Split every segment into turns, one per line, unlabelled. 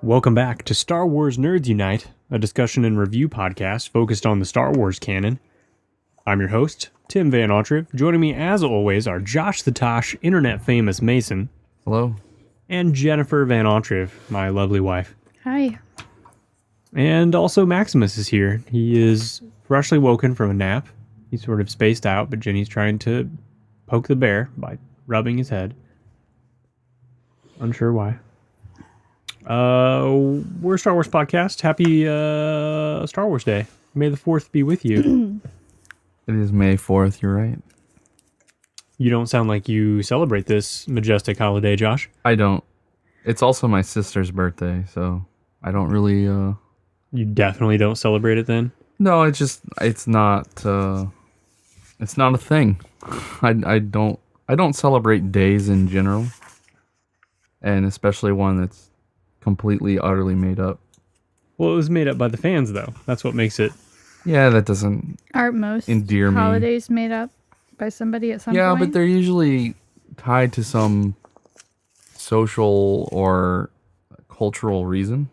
Welcome back to Star Wars Nerds Unite, a discussion and review podcast focused on the Star Wars canon. I'm your host, Tim Van Autreve. Joining me, as always, are Josh the Tosh, internet famous Mason.
Hello.
And Jennifer Van Autreve, my lovely wife.
Hi.
And also Maximus is here. He is freshly woken from a nap. He's sort of spaced out, but Jenny's trying to poke the bear by rubbing his head. Unsure why. We're a Star Wars podcast. Happy Star Wars Day. May the 4th be with you.
It is May 4th, you're right.
You don't sound like you celebrate this majestic holiday, Josh.
I don't. It's also my sister's birthday, so I don't really...
You definitely don't celebrate it then?
No, it's not a thing. I don't celebrate days in general. And especially one that's completely, utterly made up.
Well, it was made up by the fans, though. That's what makes it...
Yeah, that doesn't
Aren't most
endear
holidays made up by somebody at some point?
Yeah, but they're usually tied to some social or cultural reason.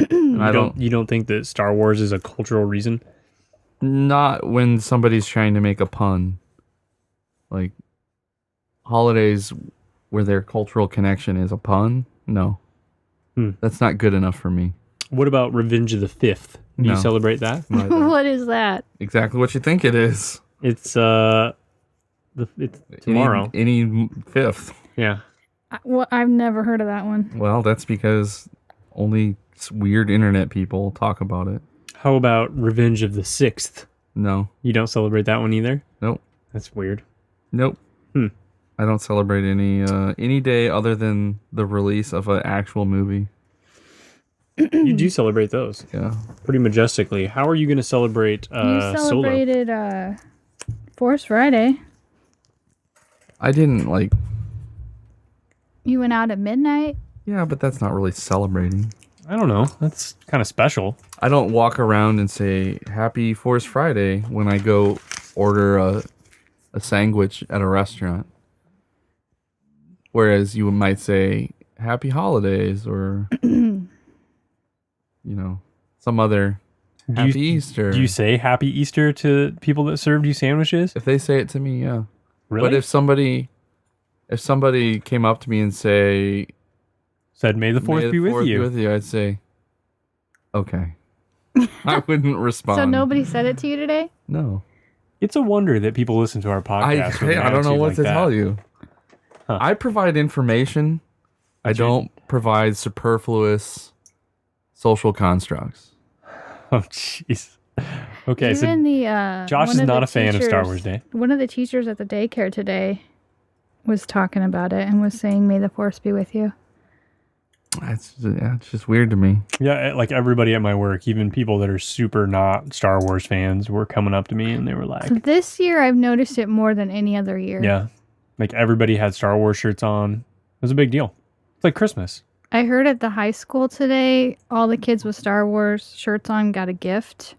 And
You don't think that Star Wars is a cultural reason?
Not when somebody's trying to make a pun. Like, holidays where their cultural connection is a pun? No. That's not good enough for me.
What about Revenge of the 5th? Do you celebrate that?
What is that?
Exactly what you think it is.
It's tomorrow.
Any 5th.
Yeah.
I've never heard of that one.
Well, that's because only weird internet people talk about it.
How about Revenge of the 6th?
No.
You don't celebrate that one either?
Nope.
That's weird.
Nope. I don't celebrate any day other than the release of an actual movie.
You do celebrate those.
Yeah.
Pretty majestically. How are you going to celebrate
You celebrated Force Friday.
I didn't
You went out at midnight?
Yeah, but that's not really celebrating.
I don't know. That's kind of special.
I don't walk around and say Happy Force Friday when I go order a sandwich at a restaurant. Whereas you might say Happy Holidays or, some other Happy Easter.
Do you say Happy Easter to people that served you sandwiches?
If they say it to me, yeah.
Really?
But if somebody came up to me and said,
May the 4th be with you,
I'd say, okay. I wouldn't respond.
So nobody said it to you today?
No.
It's a wonder that people listen to our podcast.
I don't know what to tell you. Huh. I provide information. I don't provide superfluous social constructs.
Oh, jeez. Okay,
Even
Josh is not a fan of Star Wars Day.
One of the teachers at the daycare today was talking about it and was saying, May the Force be with you.
It's just weird to me.
Yeah, like everybody at my work, even people that are super not Star Wars fans, were coming up to me and they were like...
This year, I've noticed it more than any other year.
Yeah. Like everybody had Star Wars shirts on. It was a big deal. It's like Christmas.
I heard at the high school today, all the kids with Star Wars shirts on got a gift.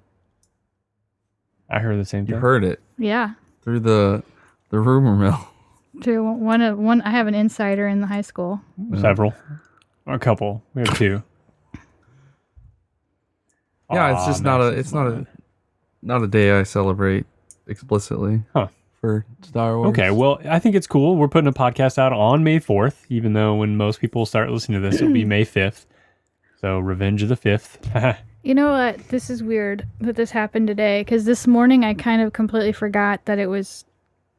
I heard the same thing.
You heard it.
Yeah.
Through the rumor mill.
To one, I have an insider in the high school.
Several. A couple. We have 2.
Yeah, it's just not a day I celebrate explicitly.
Huh.
For Star Wars.
Okay, well, I think it's cool. We're putting a podcast out on May 4th, even though when most people start listening to this, it'll be May 5th. So, Revenge of the 5th.
You know what? This is weird that this happened today, because this morning I kind of completely forgot that it was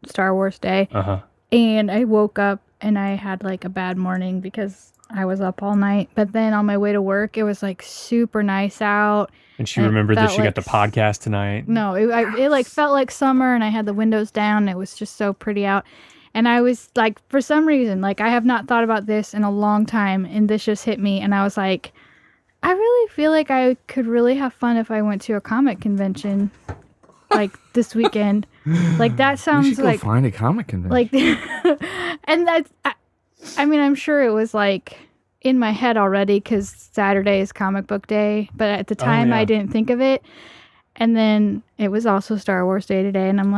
Star Wars Day.
Uh-huh.
And I woke up and I had a bad morning because I was up all night. But then on my way to work, it was super nice out.
And she remembered that she got the podcast tonight.
No, it felt like summer, and I had the windows down. And it was just so pretty out. And I was for some reason, I have not thought about this in a long time. And this just hit me. And I was like, I really feel like I could really have fun if I went to a comic convention this weekend. That sounds
you should go find a comic convention.
And that's, I'm sure it was in my head already because Saturday is comic book day, but at the time I didn't think of it. And then it was also Star Wars Day today, and I'm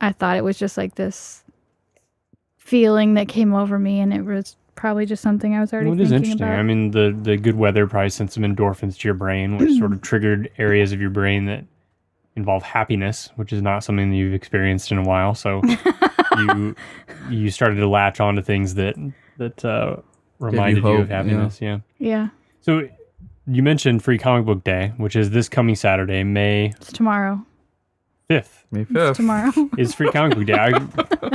I thought it was just this feeling that came over me, and it was probably just something I was already
Well, it is
thinking
interesting.
about.
I mean, the good weather probably sent some endorphins to your brain, which sort of triggered areas of your brain that involve happiness, which is not something that you've experienced in a while. So you started to latch on to things that reminded you of
hope,
happiness. Yeah.
Yeah,
So you mentioned Free Comic Book Day, which is this coming Saturday, May
it's tomorrow.
5th.
May
It's
5th.
tomorrow.
Is Free Comic Book Day.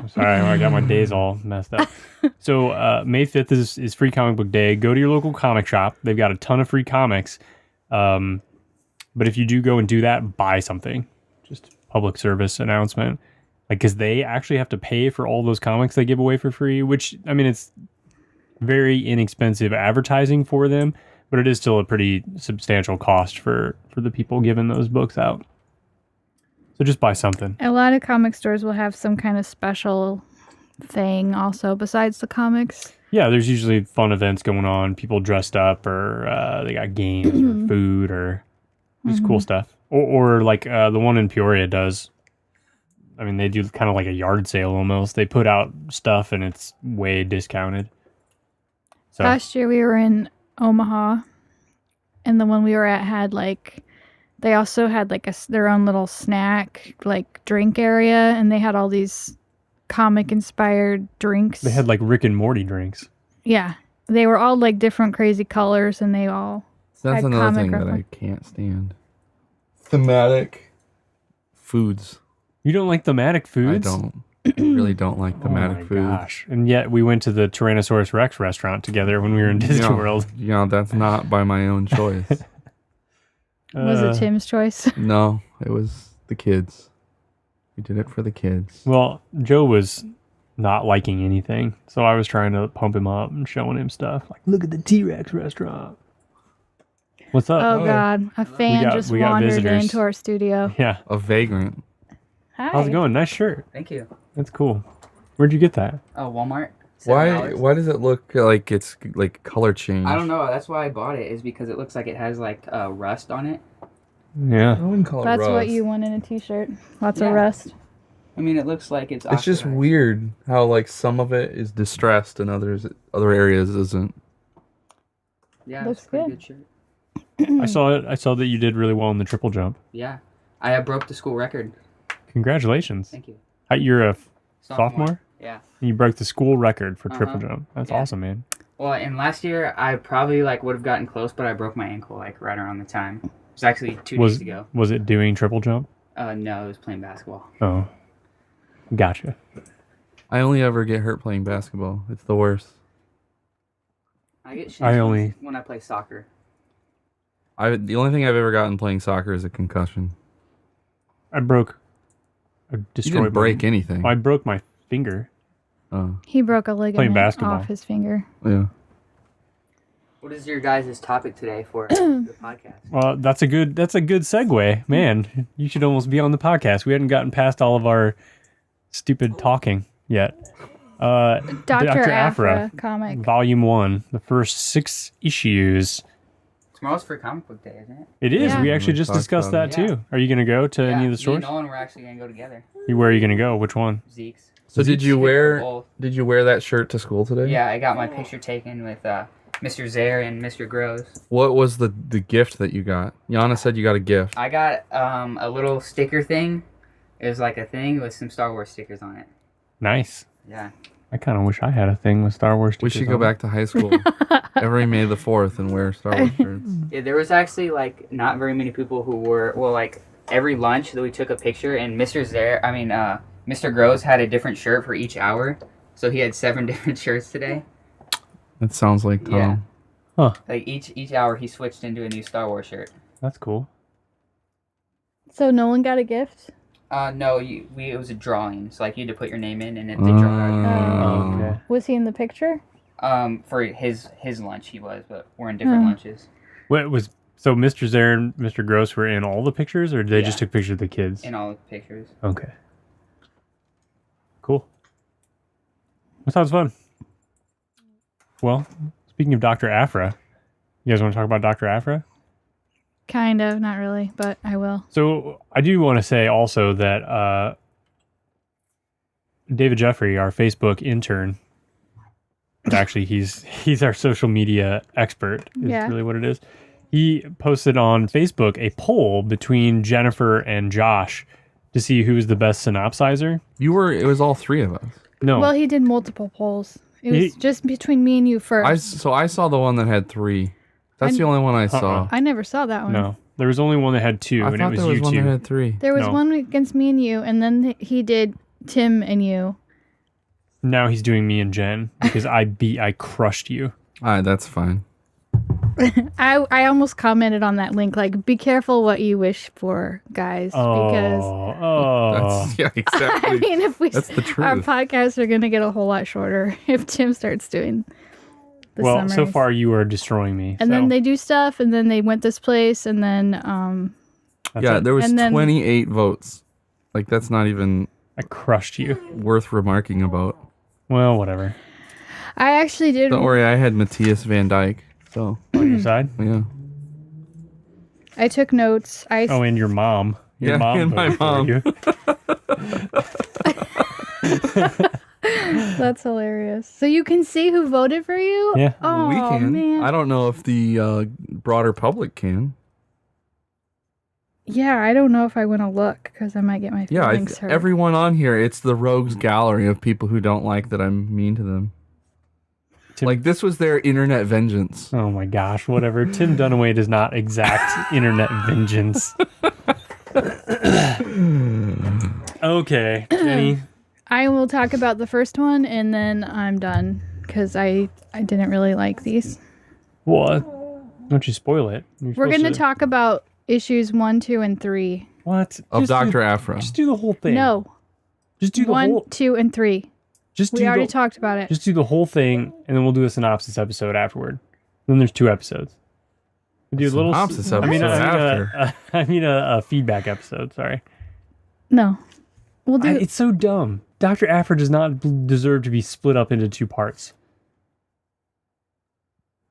Sorry, I got my days all messed up. So May 5th is Free Comic Book Day. Go to your local comic shop. They've got a ton of free comics. But if you do go and do that, buy something. Just public service announcement. Like, because they actually have to pay for all those comics they give away for free, which, I mean, it's very inexpensive advertising for them, but it is still a pretty substantial cost for the people giving those books out. So just buy something.
A lot of comic stores will have some kind of special thing also besides the comics.
Yeah, there's usually fun events going on. People dressed up, or they got games or food or just cool stuff. Or like the one in Peoria does. I mean, they do kind of like a yard sale almost. They put out stuff and it's way discounted. So
Last year we were in Omaha, and the one we were at had like, they also had like their own little snack, like drink area, and they had all these comic inspired drinks.
they had like Rick and Morty drinks.
Yeah, they were all like different crazy colors, and they all
That's
had
another
comic
thing that I
reference.
can't stand. Thematic foods.
You don't like thematic foods?
I don't. I really don't like thematic
Oh my
foods.
gosh. And yet we went to the Tyrannosaurus Rex restaurant together when we were in Disney World.
That's not by my own choice.
Was it Tim's choice?
No, it was the kids. We did it for the kids.
Well, Joe was not liking anything, so I was trying to pump him up and showing him stuff. Like, look at the T-Rex restaurant. What's up?
Oh God, a fan just
we got
wandered
visitors.
into our studio.
Yeah.
A vagrant.
Hi.
How's it going? Nice shirt.
Thank you.
That's cool. Where'd you get that?
Oh, Walmart.
Why?
$7.
Why does it look like it's like color change?
I don't know. That's why I bought it. Is because it looks like it has like rust on it.
Yeah.
I wouldn't call it
That's what
rust.
you want in a t-shirt. Lots
Yeah.
of rust.
I mean, it looks like it's.
It's just
oxidized.
weird how like some of it is distressed and other areas isn't.
Yeah,
Looks
it's a pretty
good.
good shirt.
I saw it. I saw that you did really well in the triple jump.
Yeah, I broke the school record.
Congratulations.
Thank you.
You're a sophomore?
Yeah.
You broke the school record for triple
Uh-huh.
jump. That's
Yeah.
awesome, man.
Well, and last year I probably like would have gotten close, but I broke my ankle like right around the time. It was actually 2 days ago.
Was it doing triple jump?
No, it was playing basketball.
Oh. Gotcha.
I only ever get hurt playing basketball. It's the worst.
I get
I
shins
only-
when I play soccer.
The only thing I've ever gotten playing soccer is a concussion.
I
You
destroyed
didn't break anything.
I broke my finger.
Oh,
He broke a ligament
basketball.
off his finger.
yeah.
What is your guys' topic today for the podcast?
Well, that's a good segue. Man, you should almost be on the podcast. We hadn't gotten past all of our stupid talking yet.
Doctor Aphra comic.
Volume 1, the first 6 issues.
Tomorrow's for Comic Book Day, isn't it?
It is.
Yeah.
We actually
We
just
talked
discussed
about
that
it.
too. Are you going to go to any of the
Me
stores?
and Nolan were actually gonna go together.
Where are you going to go? Which one?
Zeke's.
So did you
Pick
wear
both.
that shirt to school today?
Yeah, I got my picture taken with Mr. Zare and Mr. Gross.
What was the gift that you got? Yana said you got a gift.
I got a little sticker thing. It was like a thing with some Star Wars stickers on it.
Nice.
Yeah.
I kind of wish I had a thing with Star Wars.
We should go back to high school every May the 4th and wear Star Wars shirts.
Yeah, there was actually like not very many people who were like every lunch that we took a picture and Mr. Gross had a different shirt for each hour. So he had 7 different shirts today.
That sounds like Tom.
Yeah. Like each hour he switched into a new Star Wars shirt.
That's cool.
So Nolan got a gift?
No, it was a drawing. So like you had to put your name in and they draw out.
Oh.
Okay.
Was he in the picture?
For his lunch he was, but we're in different lunches.
So Mr. Zare and Mr. Gross were in all the pictures, or they
Yeah.
just took pictures of the kids?
In all the pictures.
Okay. Cool. That sounds fun. Well, speaking of Doctor Aphra, you guys want to talk about Doctor Aphra?
Kind of, not really, but I will.
So I do want to say also that David Jeffrey, our Facebook intern, but actually he's our social media expert. Is
Yeah.
really what it is. He posted on Facebook a poll between Jennifer and Josh to see who was the best synopsizer.
It was all three of us.
No,
Well, he did multiple polls. It was just between me and you first.
I saw the one that had 3. That's the only one I saw.
I never saw that one.
no. There was only one that had 2,
I
and it
thought
was
there was
you
one
2.
that had 3.
There was
No.
one against me and you, and then he did Tim and you.
Now he's doing me and Jen because I crushed you.
All right, that's fine.
I almost commented on that link, like, be careful what you wish for, guys, because
That's, yeah, exactly.
I mean, if
That's the
our
truth.
podcasts are gonna get a whole lot shorter if Tim starts doing the
well,
summaries.
so far you are destroying me.
And
so
then they do stuff, and then they went this place, and then
that's
Yeah,
it.
there was
And then-
28 votes. Like, that's not even
I crushed you.
worth remarking about.
Well, whatever.
I actually did.
Don't worry, I had Matthias Van Dyke. So,
On your side.
yeah.
I took notes.
Oh, and your mom. Your
Yeah,
mom
and my
voted for you.
That's hilarious. So you can see who voted for you?
Yeah.
Oh,
We can.
man.
I don't know if the broader public can.
Yeah, I don't know if I want to look because I might get my
Yeah,
feelings hurt.
everyone on here, it's the rogues gallery of people who don't like that I'm mean to them.
Tim-
Like, this was their internet vengeance.
Oh my gosh, whatever. Tim Dunaway does not exact internet vengeance. Okay, Jenny.
I will talk about the first one and then I'm done because I didn't really like these.
What? Don't you spoil it. You're
We're
supposed
going to talk about issues 1, 2, and 3.
What?
Of
Just
Dr.
do-
Aphra.
Just do the whole thing.
No,
Just do the
1,
whole.
2, and 3.
Just
We
do
already
the,
talked about it.
Just do the whole thing, and then we'll do a synopsis episode afterward. Then there's 2 episodes. We'll do a little
Synopsis
I mean,
episode
after. I mean a feedback episode. Sorry.
No. We'll do
It's so dumb. Dr. Aphra does not deserve to be split up into 2 parts.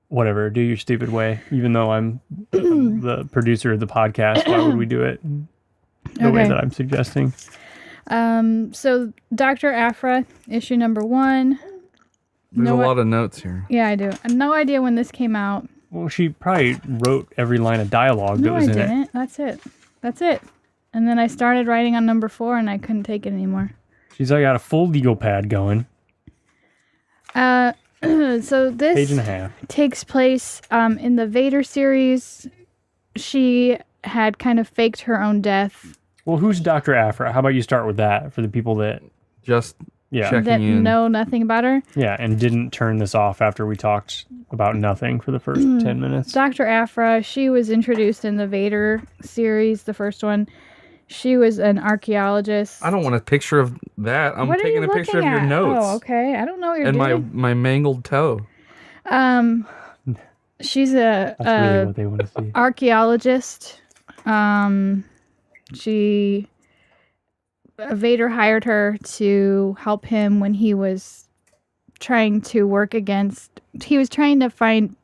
Whatever, do your stupid way. Even though I'm the producer of the podcast, why would we do it the way
Okay.
that I'm suggesting?
So Doctor Aphra, issue number 1.
There's
No,
a lot of notes here.
Yeah, I do. I have no idea when this came out.
Well, she probably wrote every line of dialogue that
No,
was
I
in it.
didn't. That's it. And then I started writing on number 4 and I couldn't take it anymore.
She's like got a full legal pad going,
So this
page and a half.
takes place in the Vader series. She had kind of faked her own death.
Well, who's Dr. Aphra? How about you start with that for the people that,
Just
yeah,
Checking
That
in.
know nothing about her.
yeah, and didn't turn this off after we talked about nothing for the first 10 minutes.
Dr. Aphra, she was introduced in the Vader series, the first one. She was an archaeologist.
I don't want a picture of that. I'm
What are
taking
you
a picture of
looking
your
at?
notes.
Oh, okay. I don't know what you're
And
doing.
my mangled toe.
She's a,
That's really what they want to see.
archaeologist. Vader hired her to help him when he was trying to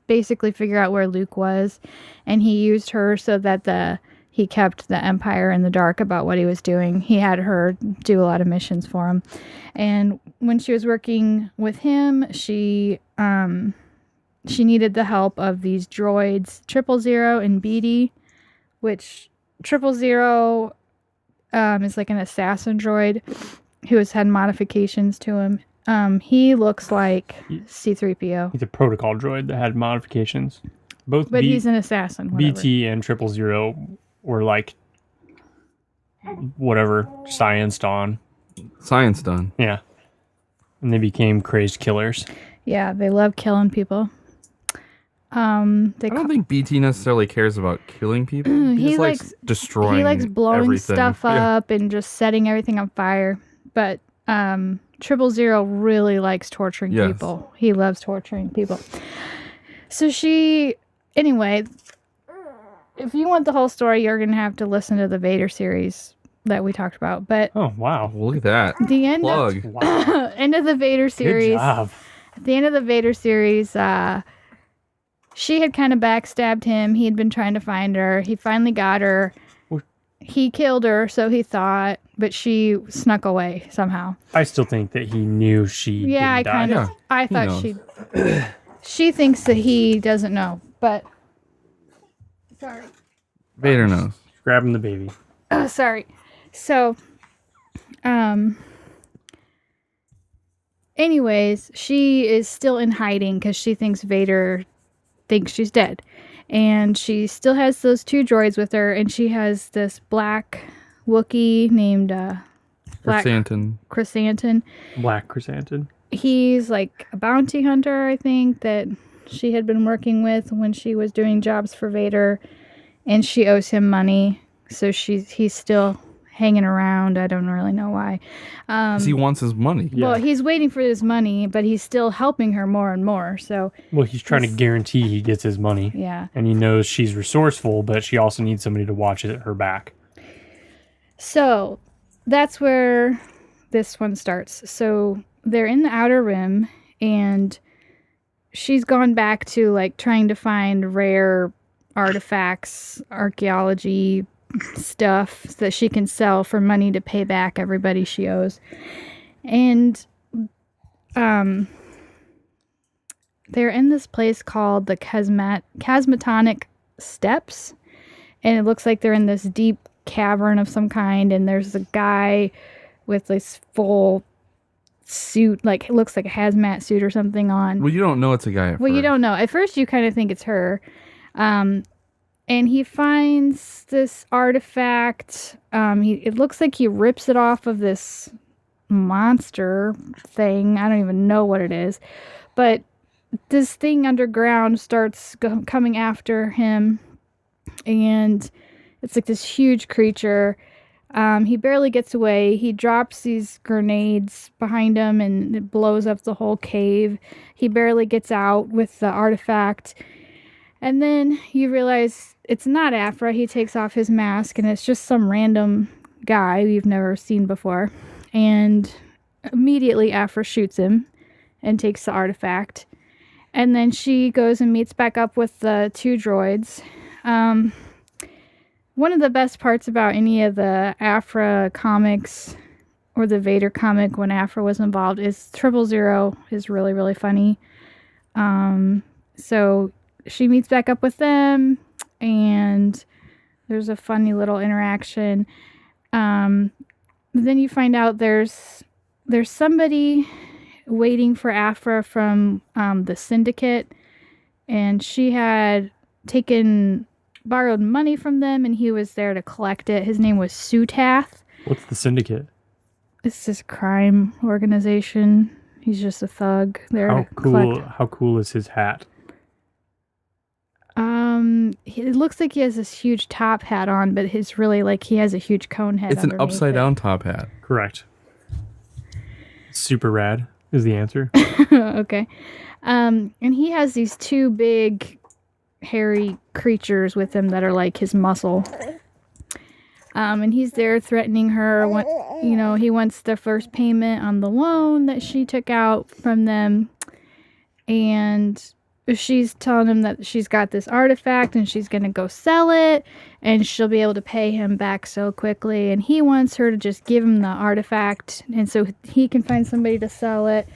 basically figure out where Luke was, and he used her so that he kept the Empire in the dark about what he was doing. He had her do a lot of missions for him, and when she was working with him, she needed the help of these droids, 000 and BD, which 000 is like an assassin droid who has had modifications to him. He looks like C-3PO,
He's a protocol droid that had modifications. Both
but he's an assassin. Whatever.
BT and 000 were like whatever scienced on.
Science done.
Yeah. And they became crazed killers.
Yeah, they love killing people.
I don't think BT necessarily cares about killing people. He
He
just likes
likes-
destroying
he likes blowing
everything.
stuff
Yeah.
up and just setting everything on fire. But 000 really likes torturing
Yes.
people. He loves torturing people. So anyway, if you want the whole story, you're going to have to listen to the Vader series that we talked about. But
Oh, wow.
Well, look at that.
the end
Plug.
Wow.
end of the Vader
Good
series,
job.
at the end of the Vader series, she had kind of backstabbed him. He had been trying to find her. He finally got her.
What?
He killed her, so he thought. but she snuck away somehow.
I still think that he knew she
Yeah,
didn't die.
Yeah,
I
he
thought
knows.
she thinks that he doesn't know, but sorry.
Vader knows.
Grabbing the baby.
Oh, sorry. So, anyways, she is still in hiding because she thinks Vader thinks she's dead. And she still has those 2 droids with her, and she has this black Wookiee named Black
Chrysanthemum.
Black Chrysanthemum.
He's like a bounty hunter, I think, that she had been working with when she was doing jobs for Vader, and she owes him money, so he's still hanging around. I don't really know why.
'Cause he wants his money.
Yeah.
Well, he's waiting for his money, but he's still helping her more and more. So
Well, he's trying to guarantee he gets his money.
yeah.
And he knows she's resourceful, but she also needs somebody to watch her back.
So that's where this one starts. So they're in the Outer Rim, and she's gone back to like trying to find rare artifacts, archaeology stuff that she can sell for money to pay back everybody she owes. And they're in this place called the Chasmatonic Steps, and it looks like they're in this deep cavern of some kind, and there's a guy with this full suit, like it looks like a hazmat suit or something on.
Well, you don't know it's a guy at
Well, you
first.
don't know. At first, you kind of think it's her. And he finds this artifact. It looks like he rips it off of this monster thing. I don't even know what it is. But this thing underground starts coming after him. And it's like this huge creature. He barely gets away. He drops these grenades behind him and it blows up the whole cave. He barely gets out with the artifact. And then you realize it's not Aphra. He takes off his mask and it's just some random guy we've never seen before. And immediately Aphra shoots him and takes the artifact. And then she goes and meets back up with the 2 droids. One of the best parts about any of the Aphra comics or the Vader comic when Aphra was involved is 000 is really, really funny. So she meets back up with them, and there's a funny little interaction. Then you find out there's somebody waiting for Aphra from the Syndicate, and she had borrowed money from them, and he was there to collect it. His name was Sutath.
What's the Syndicate?
It's this crime organization. He's just a thug.
How cool is his hat?
It looks like he has this huge top hat on, but it's really like he has a huge cone head.
It's an
underneath
upside
it.
down top hat.
Correct. Super rad is the answer.
Okay. And he has these 2 big hairy creatures with him that are like his muscle. And he's there threatening her. He wants the first payment on the loan that she took out from them. And she's telling him that she's got this artifact and she's going to go sell it and she'll be able to pay him back so quickly. And he wants her to just give him the artifact and so he can find somebody to sell it.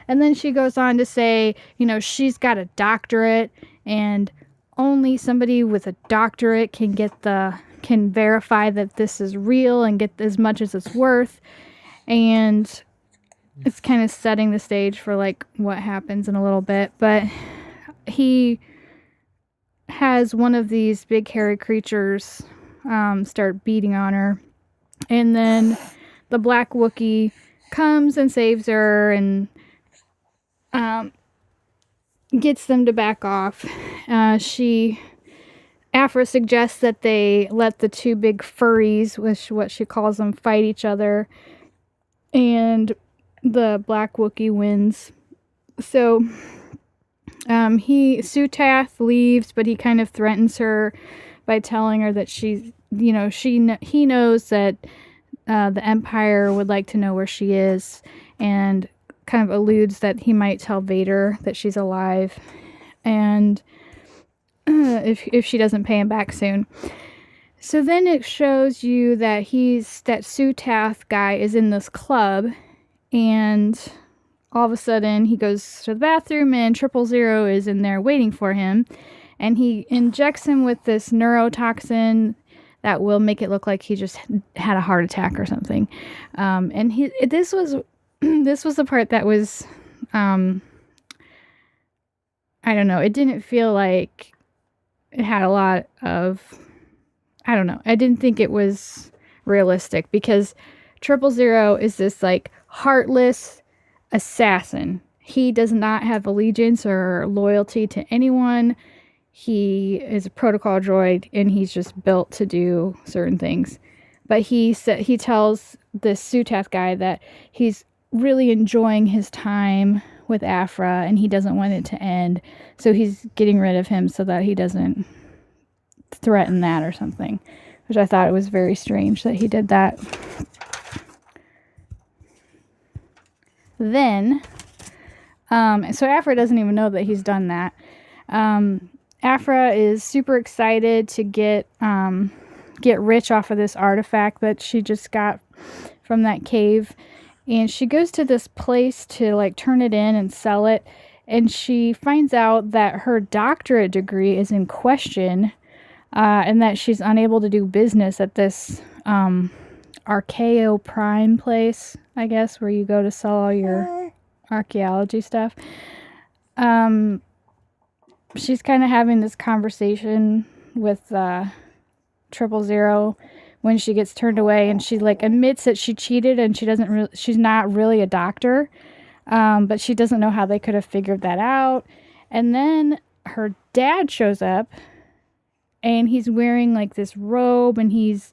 And then she goes on to say, she's got a doctorate and only somebody with a doctorate can verify that this is real and get as much as it's worth. And it's kind of setting the stage for like what happens in a little bit, but he has one of these big hairy creatures start beating on her, and then the Black Wookiee comes and saves her and gets them to back off. Aphra suggests that they let the 2 big furries, which what she calls them, fight each other, and the Black Wookiee wins. So Sutath leaves, but he kind of threatens her by telling her that he knows that the Empire would like to know where she is, and kind of alludes that he might tell Vader that she's alive, and if she doesn't pay him back soon. So then it shows you that that Sutath guy is in this club, and all of a sudden he goes to the bathroom and 000 is in there waiting for him, and he injects him with this neurotoxin that will make it look like he just had a heart attack or something. And this was the part that was, I don't know, it didn't feel like it had a lot of, I don't know, I didn't think it was realistic, because 000 is this like heartless assassin. He does not have allegiance or loyalty to anyone. He is a protocol droid, and he's just built to do certain things. But he tells this Sutath guy that he's really enjoying his time with Aphra, and he doesn't want it to end. So he's getting rid of him so that he doesn't threaten that or something, which I thought it was very strange that he did that. Then, so Aphra doesn't even know that he's done that. Aphra is super excited to get rich off of this artifact that she just got from that cave, and she goes to this place to like turn it in and sell it, and she finds out that her doctorate degree is in question, and that she's unable to do business at this Archaeo Prime place, I guess, where you go to sell all your archaeology stuff. She's kind of having this conversation with 000 when she gets turned away, and she like admits that she cheated, and she's not really a doctor, but she doesn't know how they could have figured that out. And then her dad shows up, and he's wearing like this robe, and he's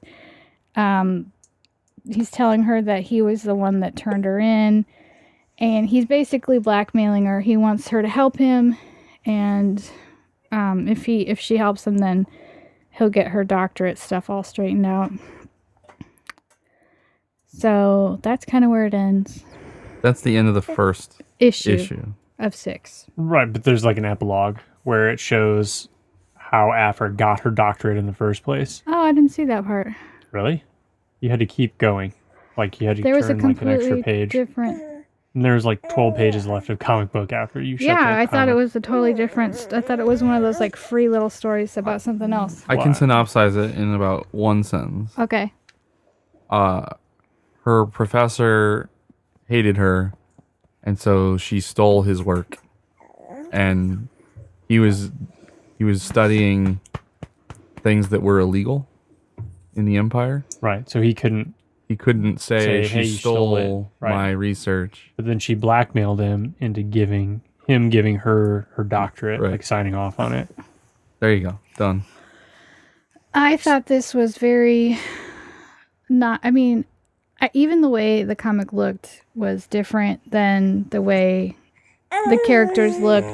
telling her that he was the one that turned her in, and he's basically blackmailing her. He wants her to help him, and if she helps him, then he'll get her doctorate stuff all straightened out. So that's kind of where it ends.
That's the end of the first issue
of 6.
Right, but there's like an epilogue where it shows how Aphra got her doctorate in the first place.
Oh, I didn't see that part.
Really? You had to keep going. Like you had to
There was
turn like an extra page.
Different.
And there was like 12 pages left of comic book after you shut
Yeah,
that
I thought
comic.
it was a totally different. I thought it was one of those like free little stories about something else.
I can synopsize it in about one sentence.
Okay.
Her professor hated her, and so she stole his work. And he was studying things that were illegal in the Empire.
Right, so he couldn't.
He couldn't say
"Hey,
she
you stole it." Right.
my research.
But then she blackmailed him into giving her doctorate,
Right.
like signing off on it.
There you go. Done.
I thought this was very not. I mean, even the way the comic looked was different than the way the characters looked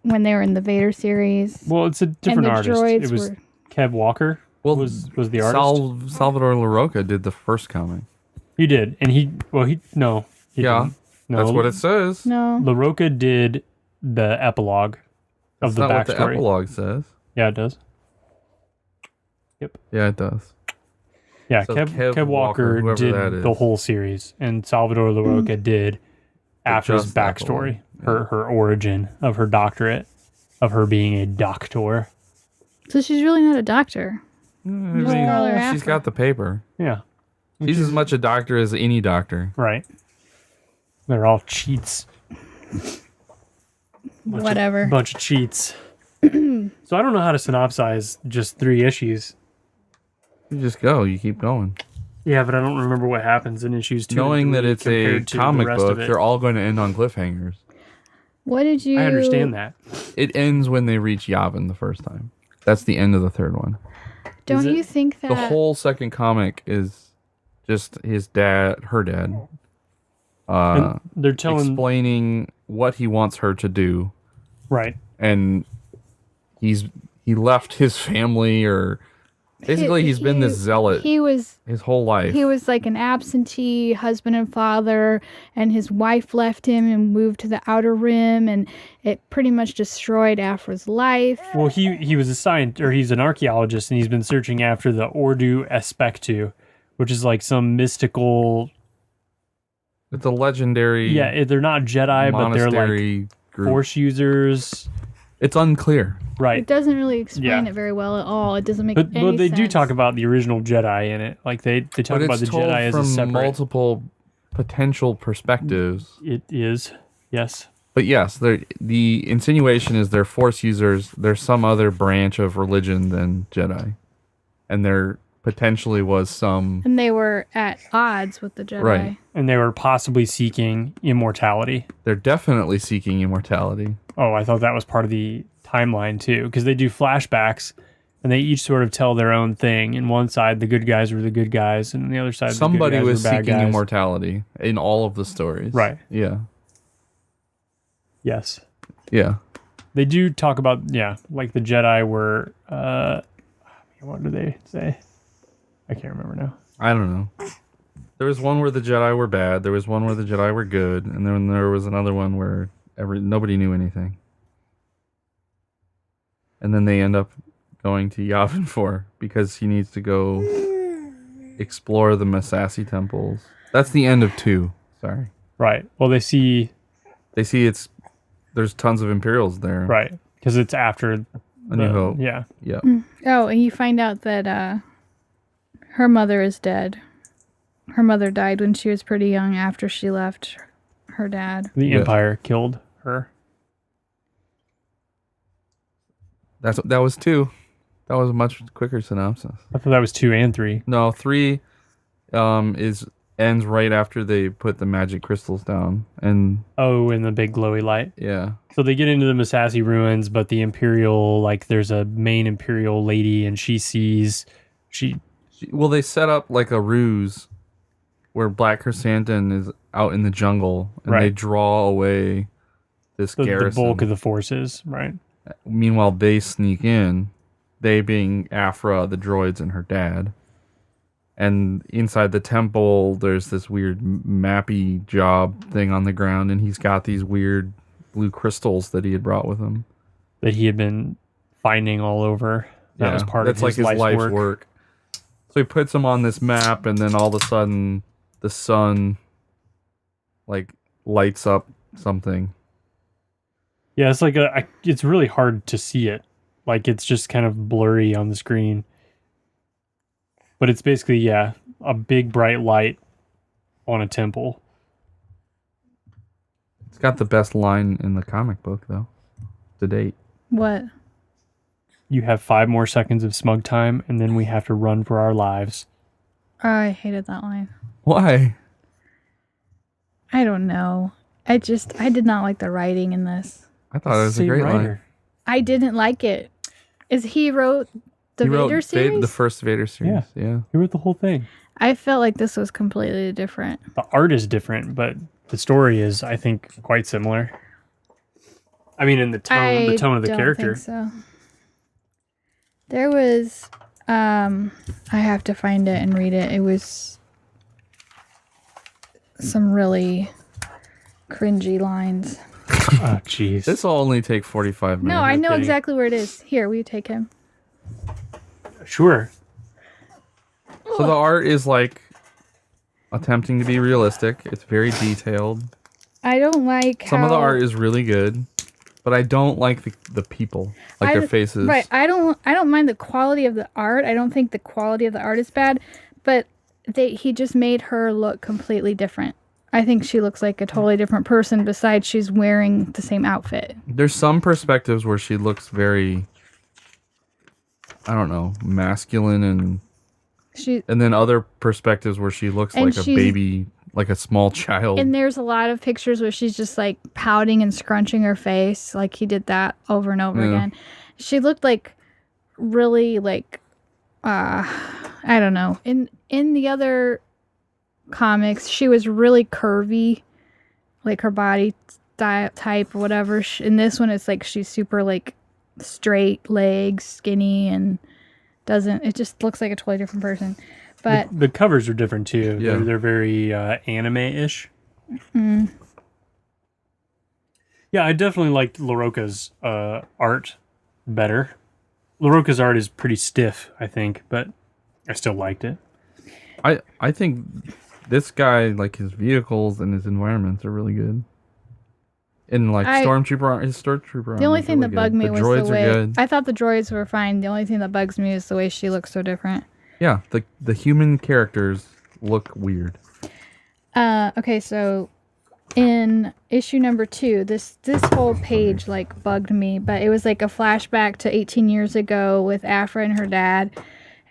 when they were in the Vader series.
Well, it's a different
the
artist.
droids
It was
were-
Kev Walker. Was the artist?
Salvador LaRocca did the first comic.
He did, and he didn't. No,
that's what it says.
No.
LaRocca did the epilogue of
That's
the
not what the
backstory.
epilogue says.
Yeah, it does. Yep.
Yeah, it does.
Yeah,
So
Kev Walker
whoever
did
that is.
the whole series, and Salvador LaRocca did Aphra's
just
backstory,
epilogue.
her origin of her doctorate, of her being a doctor.
So she's really not a doctor.
I
Just
mean,
call her
she's
Aphra.
got the paper.
Yeah,
She's as much a doctor as any doctor.
right. They're all cheats.
Whatever.
Bunch of cheats. So I don't know how to synopsize just 3 issues.
You just go. You keep going.
Yeah, but I don't remember what happens in issues 2 and
Knowing that
3
it's a
compared to the
comic
rest of
book,
it.
they're all going to end on cliffhangers.
What did you?
I understand that.
It ends when they reach Yavin the first time. That's the end of the third one.
Don't
Is it?
you think that
The whole second comic is just her dad,
And they're telling
explaining what he wants her to do,
right.
and he left his family or Basically, he's been this zealot
He was
his whole life.
He was like an absentee husband and father, and his wife left him and moved to the Outer Rim, and it pretty much destroyed Aphra's life.
Well, he was he's an archaeologist, and he's been searching after the Ordu Espectu, which is like some mystical.
It's a legendary.
Yeah, they're not Jedi, but they're like
group.
Force users.
It's unclear.
Right.
It doesn't really explain it very well at all. It doesn't make any sense.
But they do talk about the original Jedi in it. Like they talk about the Jedi as a separate.
Multiple potential perspectives.
It is, yes.
But yes, the insinuation is they're Force users. There's some other branch of religion than Jedi, and there potentially was some.
And they were at odds with the Jedi.
Right.
And they were possibly seeking immortality.
They're definitely seeking immortality.
Oh, I thought that was part of the timeline too, because they do flashbacks, and they each sort of tell their own thing. And one side, the good guys were the good guys, and on the other side,
Somebody
the good guys
was
were bad
seeking
guys.
immortality in all of the stories.
Right.
Yeah.
Yes.
Yeah.
They do talk about, like the Jedi were, what do they say? I can't remember now.
I don't know. There was one where the Jedi were bad. There was one where the Jedi were good, and then there was another one where nobody knew anything. And then they end up going to Yavin 4 because he needs to go explore the Massassi temples. That's the end of 2. Sorry.
Right. Well, they see
there's tons of Imperials there.
right because it's after
A New Hope.
Yeah.
Yeah.
Oh, and you find out that her mother is dead. Her mother died when she was pretty young after she left her dad.
The Empire killed her.
That was 2. That was a much quicker synopsis.
I thought that was 2 and 3.
No, 3 ends right after they put the magic crystals down, and
Oh, in the big glowy light.
yeah.
So they get into the Massassi ruins, but the Imperial, like, there's a main Imperial lady, and she
Well, they set up like a ruse where Black Chrysanthemum is out in the jungle, and they
Right.
draw away this
the
garrison.
bulk of the forces, right?
Meanwhile, they sneak in, they being Aphra, the droids, and her dad. And inside the temple, there's this weird mappy job thing on the ground, and he's got these weird blue crystals that he had brought with him.
That he had been finding all over. That was part of his life's work.
So he puts them on this map, and then all of a sudden, the sun like lights up something.
Yeah, it's like it's really hard to see it. Like, it's just kind of blurry on the screen. But it's basically, a big bright light on a temple.
It's got the best line in the comic book, though, to date.
What?
You have 5 more seconds of smug time, and then we have to run for our lives.
Oh, I hated that line.
Why?
I don't know. I did not like the writing in this.
I thought it was a great line.
I didn't like it. He wrote the Vader series?
The first Vader series. Yeah.
He wrote the whole thing.
I felt like this was completely different.
The art is different, but the story is, I think, quite similar. I mean, in the tone of the character.
Think so. There was, I have to find it and read it. It was some really cringy lines.
Oh, jeez.
This will only take 45 minutes.
No, I know
kidding.
exactly where it is. Here, will you take him?
Sure.
So the art is like attempting to be realistic. It's very detailed.
I don't like
Some of the art is really good, but I don't like the people, like their faces.
Right. I don't mind the quality of the art. I don't think the quality of the art is bad, but he just made her look completely different. I think she looks like a totally different person besides she's wearing the same outfit.
There's some perspectives where she looks very, I don't know, masculine, and then other perspectives where she looks like a baby, like a small child.
And there's a lot of pictures where she's just like pouting and scrunching her face, like he did that over and over again. She looked like really like I don't know. In the other comics, she was really curvy, like her body type or whatever. In this one, it's like she's super like straight legs, skinny, and doesn't. It just looks like a totally different person. But
The covers are different too.
Yeah.
They're very anime-ish.
mm,
Yeah, I definitely liked LaRocca's art better. LaRocca's art is pretty stiff, I think, but I still liked it.
I think this guy, like his vehicles and his environments are really good. And like his stormtrooper.
the only
armor's
thing
really
that bugged
good.
me
The
was
droids
the way
are good.
I thought the droids were fine. The only thing that bugs me is the way she looks so different.
Yeah, the human characters look weird.
Okay, so in issue number 2, this whole page like bugged me, but it was like a flashback to 18 years ago with Aphra and her dad,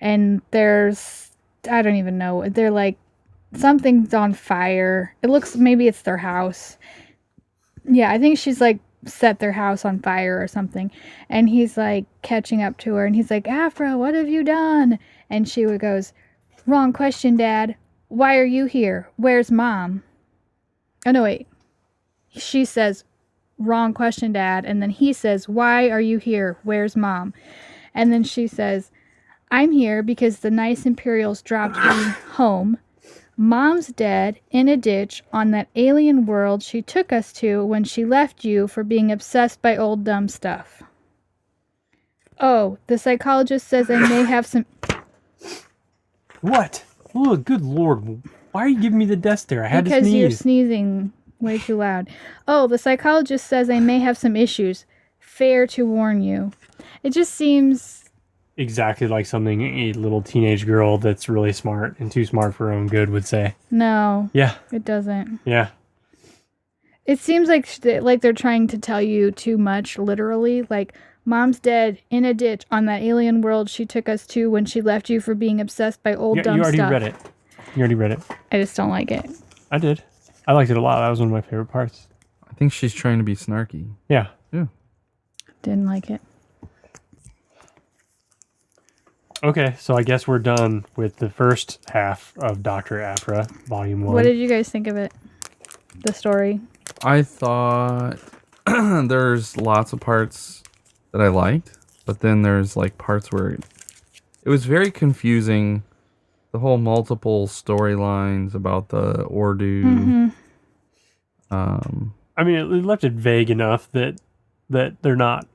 and there's I don't even know. They're like something's on fire. It looks maybe it's their house. Yeah, I think she's like set their house on fire or something, and he's like catching up to her, and he's like, Aphra, what have you done? And she goes, wrong question, Dad. Why are you here? Where's Mom? Oh, no, wait. She says, wrong question, Dad. And then he says, why are you here? Where's Mom? And then she says, I'm here because the nice Imperials dropped me home. Mom's dead in a ditch on that alien world she took us to when she left you for being obsessed by old dumb stuff. Oh, the psychologist says I may have some...
What? Oh, good Lord. Why are you giving me the death stare? I had to
Because you're
sneeze.
sneezing way too loud. Oh, the psychologist says I may have some issues. Fair to warn you. It just seems...
Exactly like something a little teenage girl that's really smart and too smart for her own good would say.
No,
Yeah,
it doesn't.
yeah.
It seems like they're trying to tell you too much, literally. Like, Mom's dead in a ditch on that alien world she took us to when she left you for being obsessed by old dumb
You already
stuff.
read it. You already read it.
I just don't like it.
I did. I liked it a lot. That was one of my favorite parts.
I think she's trying to be snarky.
Yeah.
Yeah.
Didn't like it.
Okay, so I guess we're done with the first half of Doctor Aphra, Volume 1.
What did you guys think of it? The story?
I thought there's lots of parts that I liked, but then there's like parts where it was very confusing. The whole multiple storylines about the Ordu.
Mm-hmm.
I mean, it left it vague enough that they're not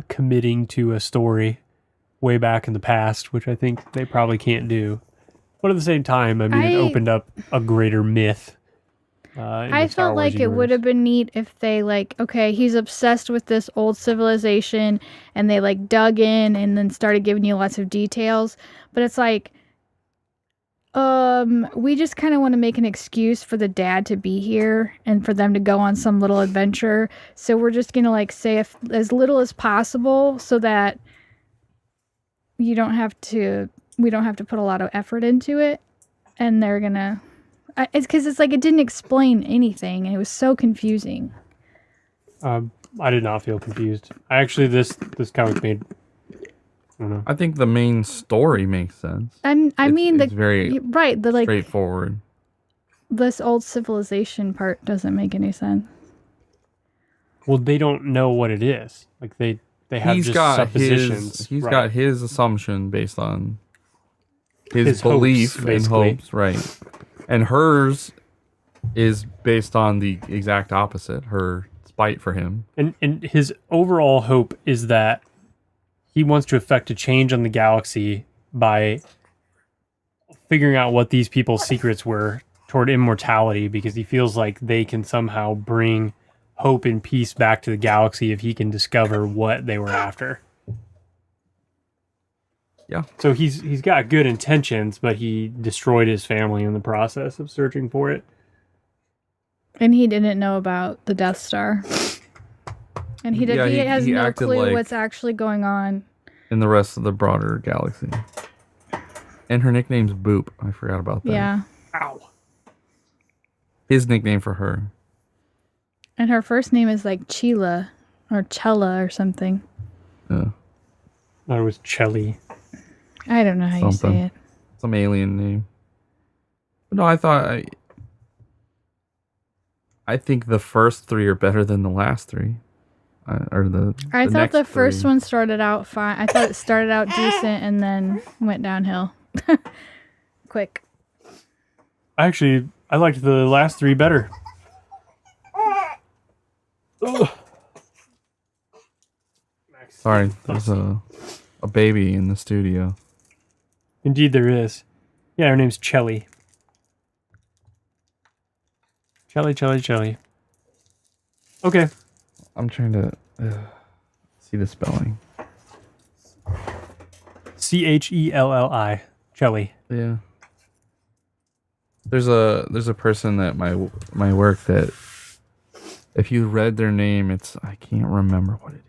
committing to a story way back in the past, which I think they probably can't do. But at the same time, I mean, it opened up a greater myth.
I felt like it would have been neat if they okay, he's obsessed with this old civilization, and they dug in and then started giving you lots of details. But it's we just kind of want to make an excuse for the dad to be here and for them to go on some little adventure. So we're just gonna say as little as possible so that we don't have to put a lot of effort into it. And they're gonna. It's because it didn't explain anything, and it was so confusing.
I did not feel confused. This comic made. I don't know.
I think the main story makes sense.
It's
very
right.
straightforward.
This old civilization part doesn't make any sense.
Well, they don't know what it is. They have just suppositions.
He's got his assumption based on
his
belief
hopes,
and hopes, right? And hers is based on the exact opposite, her spite for him.
And his overall hope is that he wants to effect a change on the galaxy by figuring out what these people's secrets were toward immortality, because he feels like they can somehow bring hope and peace back to the galaxy if he can discover what they were after.
Yeah.
So he's got good intentions, but he destroyed his family in the process of searching for it.
And he didn't know about the Death Star. And he has no clue what's actually going on
In the rest of the broader galaxy. And her nickname's Boop. I forgot about that.
Yeah.
Ow.
His nickname for her.
And her first name is Chila or Chella or something.
Yeah.
That was Chelly.
I don't know how you say it.
Some alien name. But no, I think the first three are better than the last three. or the
I thought
next
the first
three.
one started out fine. I thought it started out decent and then went downhill. Quick.
Actually, I liked the last three better. Ugh.
Sorry, there's a baby in the studio.
Indeed, there is. Yeah, her name's Chelly. Chelly. Okay.
I'm trying to see the spelling.
Chelli. Chelly.
Yeah. There's a person at my work that if you read their name, I can't remember what it is.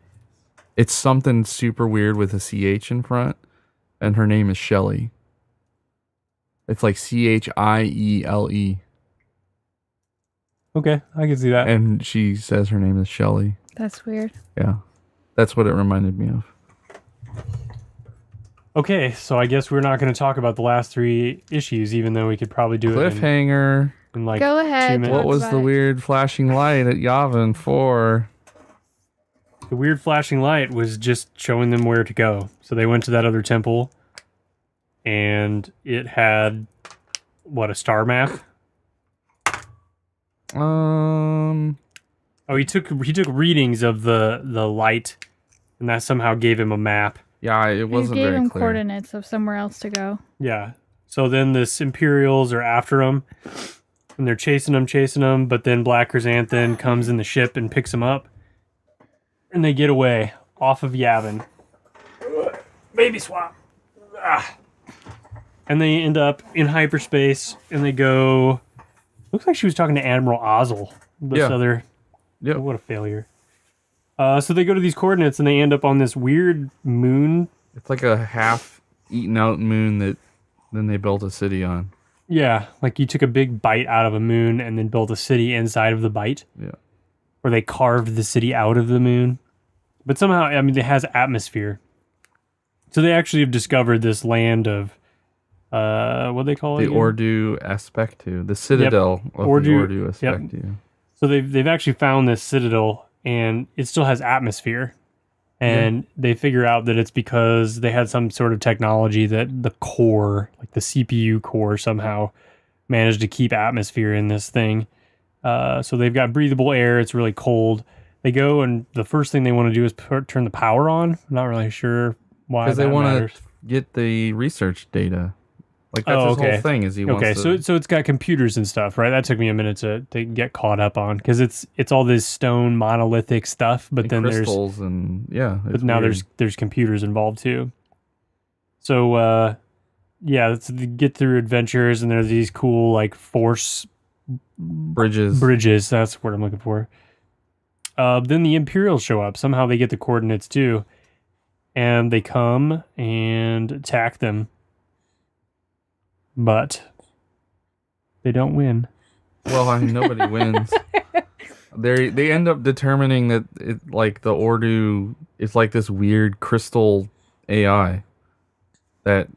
It's something super weird with a CH in front, and her name is Shelly. It's like Chiele.
Okay, I can see that.
And she says her name is Shelly.
That's weird.
Yeah. That's what it reminded me of.
Okay, so I guess we're not going to talk about the last three issues, even though we could probably do it
Cliffhanger.
in like
Go
2
ahead.
minutes.
What was
about
the
it.
weird flashing light at Yavin for?
The weird flashing light was just showing them where to go. So they went to that other temple, and it had, what, a star map? Oh, he took readings of the light, and that somehow gave him a map.
Yeah, it
You
wasn't
gave
very
him
clear.
coordinates of somewhere else to go.
Yeah. So then this Imperials are after him, and they're chasing him, but then Black Chrysanthemum comes in the ship and picks him up, and they get away off of Yavin. Baby swap. Ah. And they end up in hyperspace, and they go... Looks like she was talking to Admiral Ozzel. This
Yeah.
other...
Yep.
What a failure. So they go to these coordinates, and they end up on this weird moon.
It's like a half eaten out moon that then they built a city on.
Yeah, like you took a big bite out of a moon and then built a city inside of the bite.
Yeah.
Or they carved the city out of the moon. But somehow, I mean, it has atmosphere. So they actually have discovered this land of, what do they call it?
The
again?
Ordu Aspectu. The citadel of the Ordu Aspectu.
So they've actually found this citadel, and it still has atmosphere. And they figure out that it's because they had some sort of technology that the core, like the CPU core, somehow managed to keep atmosphere in this thing. So they've got breathable air. It's really cold. They go, and the first thing they want to do is turn the power on. I'm not really sure why
Because
that
they want
matters.
to get the research data. Like that's his whole thing. Is he wants to...
so it's got computers and stuff, right? That took me a minute to get caught up on, because it's all this stone monolithic stuff, but then
crystals and
but now there's computers involved too. So it's the get through adventures, and there's these cool like force bridges. That's what I'm looking for. Then the Imperials show up. Somehow they get the coordinates too, and they come and attack them. But they don't win.
Well, I mean, nobody wins. They end up determining that like the Ordu is like this weird crystal AI that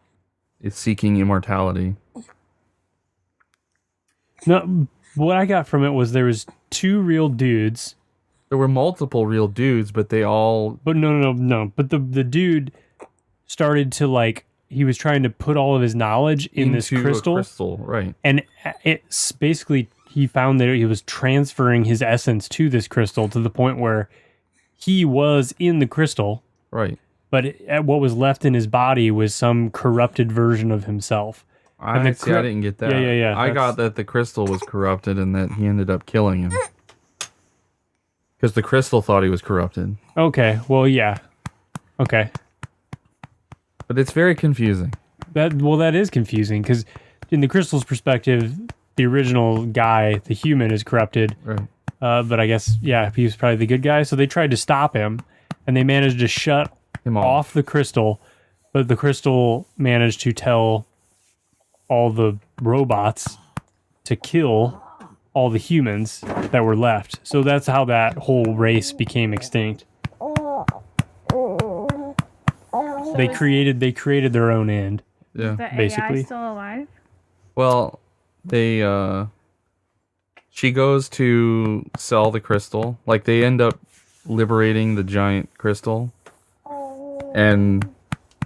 is seeking immortality.
No, what I got from it was there was two real dudes.
There were multiple real dudes, but they all...
But no. But the dude started to like... He was trying to put all of his knowledge in this crystal.
A crystal, right.
And it's basically, he found that he was transferring his essence to this crystal to the point where he was in the crystal.
Right.
But what was left in his body was some corrupted version of himself.
I didn't get that.
Yeah.
I got that the crystal was corrupted and that he ended up killing him. Because the crystal thought he was corrupted.
Okay, well, yeah. Okay.
But it's very confusing.
That is confusing, because in the crystal's perspective, the original guy, the human, is corrupted.
Right.
But I guess, he was probably the good guy. So they tried to stop him, and they managed to shut
Him
off the crystal, but the crystal managed to tell all the robots to kill all the humans that were left. So that's how that whole race became extinct. They created their own end.
Yeah.
The
Basically.
AI still alive?
Well, she goes to sell the crystal. Like they end up liberating the giant crystal, and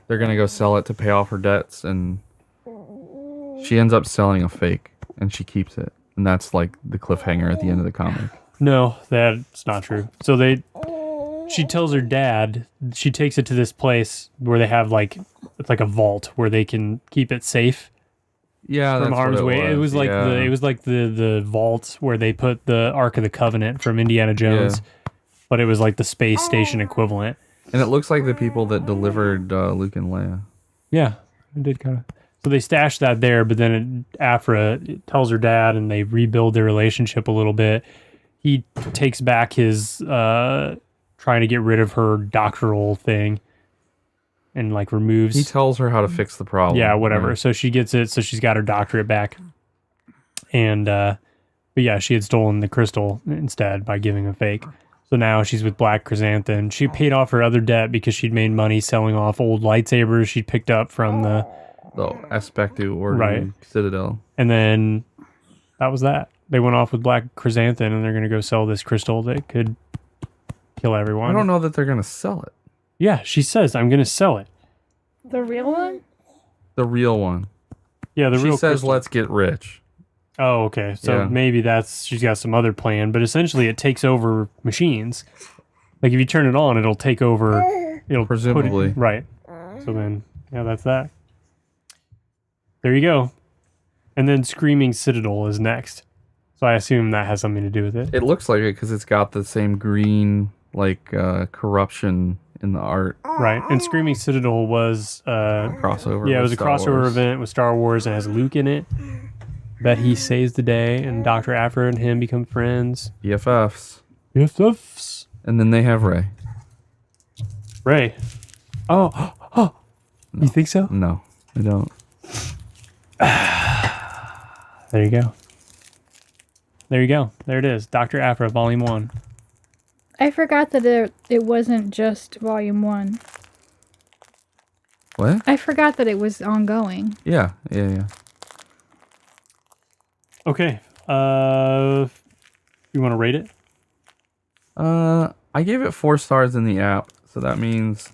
they're gonna go sell it to pay off her debts, and she ends up selling a fake, and she keeps it, and that's like the cliffhanger at the end of the comic.
No, that's not true. So she tells her dad, she takes it to this place where they have it's like a vault where they can keep it safe.
Yeah,
From
that's
harm's
what
way. It was like the vault where they put the Ark of the Covenant from Indiana Jones, but it was like the space station equivalent.
And it looks like the people that delivered Luke and Leia.
Yeah, it did kind of. So they stashed that there, but then Aphra tells her dad, and they rebuild their relationship a little bit. He takes back his trying to get rid of her doctoral thing, and removes.
He tells her how to fix the problem.
Yeah, whatever.
Right?
So she gets it. So she's got her doctorate back. And, but yeah, she had stolen the crystal instead by giving a fake. So now she's with Black Chrysanthemum. She paid off her other debt because she'd made money selling off old lightsabers she'd picked up from the
Aspectu Order Citadel.
And then that was that. They went off with Black Chrysanthemum, and they're going to go sell this crystal that could kill everyone.
I don't know that they're going to sell it.
Yeah, she says, I'm going to sell it.
The real one?
The real one.
Yeah, the
she
real
says,
crystal.
let's get rich.
Oh, okay. So maybe she's got some other plan, but essentially it takes over machines. Like if you turn it on, it'll take over. It'll
presumably.
Right. So then, that's that. There you go. And then Screaming Citadel is next. So I assume that has something to do with it.
It looks like it because it's got the same green, corruption in the art.
Right. And Screaming Citadel was
crossover.
Yeah, it was a
Star
crossover
Wars.
event with Star Wars and has Luke in it. Bet he saves the day, and Doctor Aphra and him become friends.
BFFs.
BFFs.
And then they have Rey.
Rey. Oh.
No.
You think so?
No, I don't.
There you go. There you go. There it is. Doctor Aphra, Volume 1.
I forgot that it wasn't just Volume 1.
What?
I forgot that it was ongoing.
Yeah.
Okay. You want to rate it?
I gave it 4 stars in the app, so that means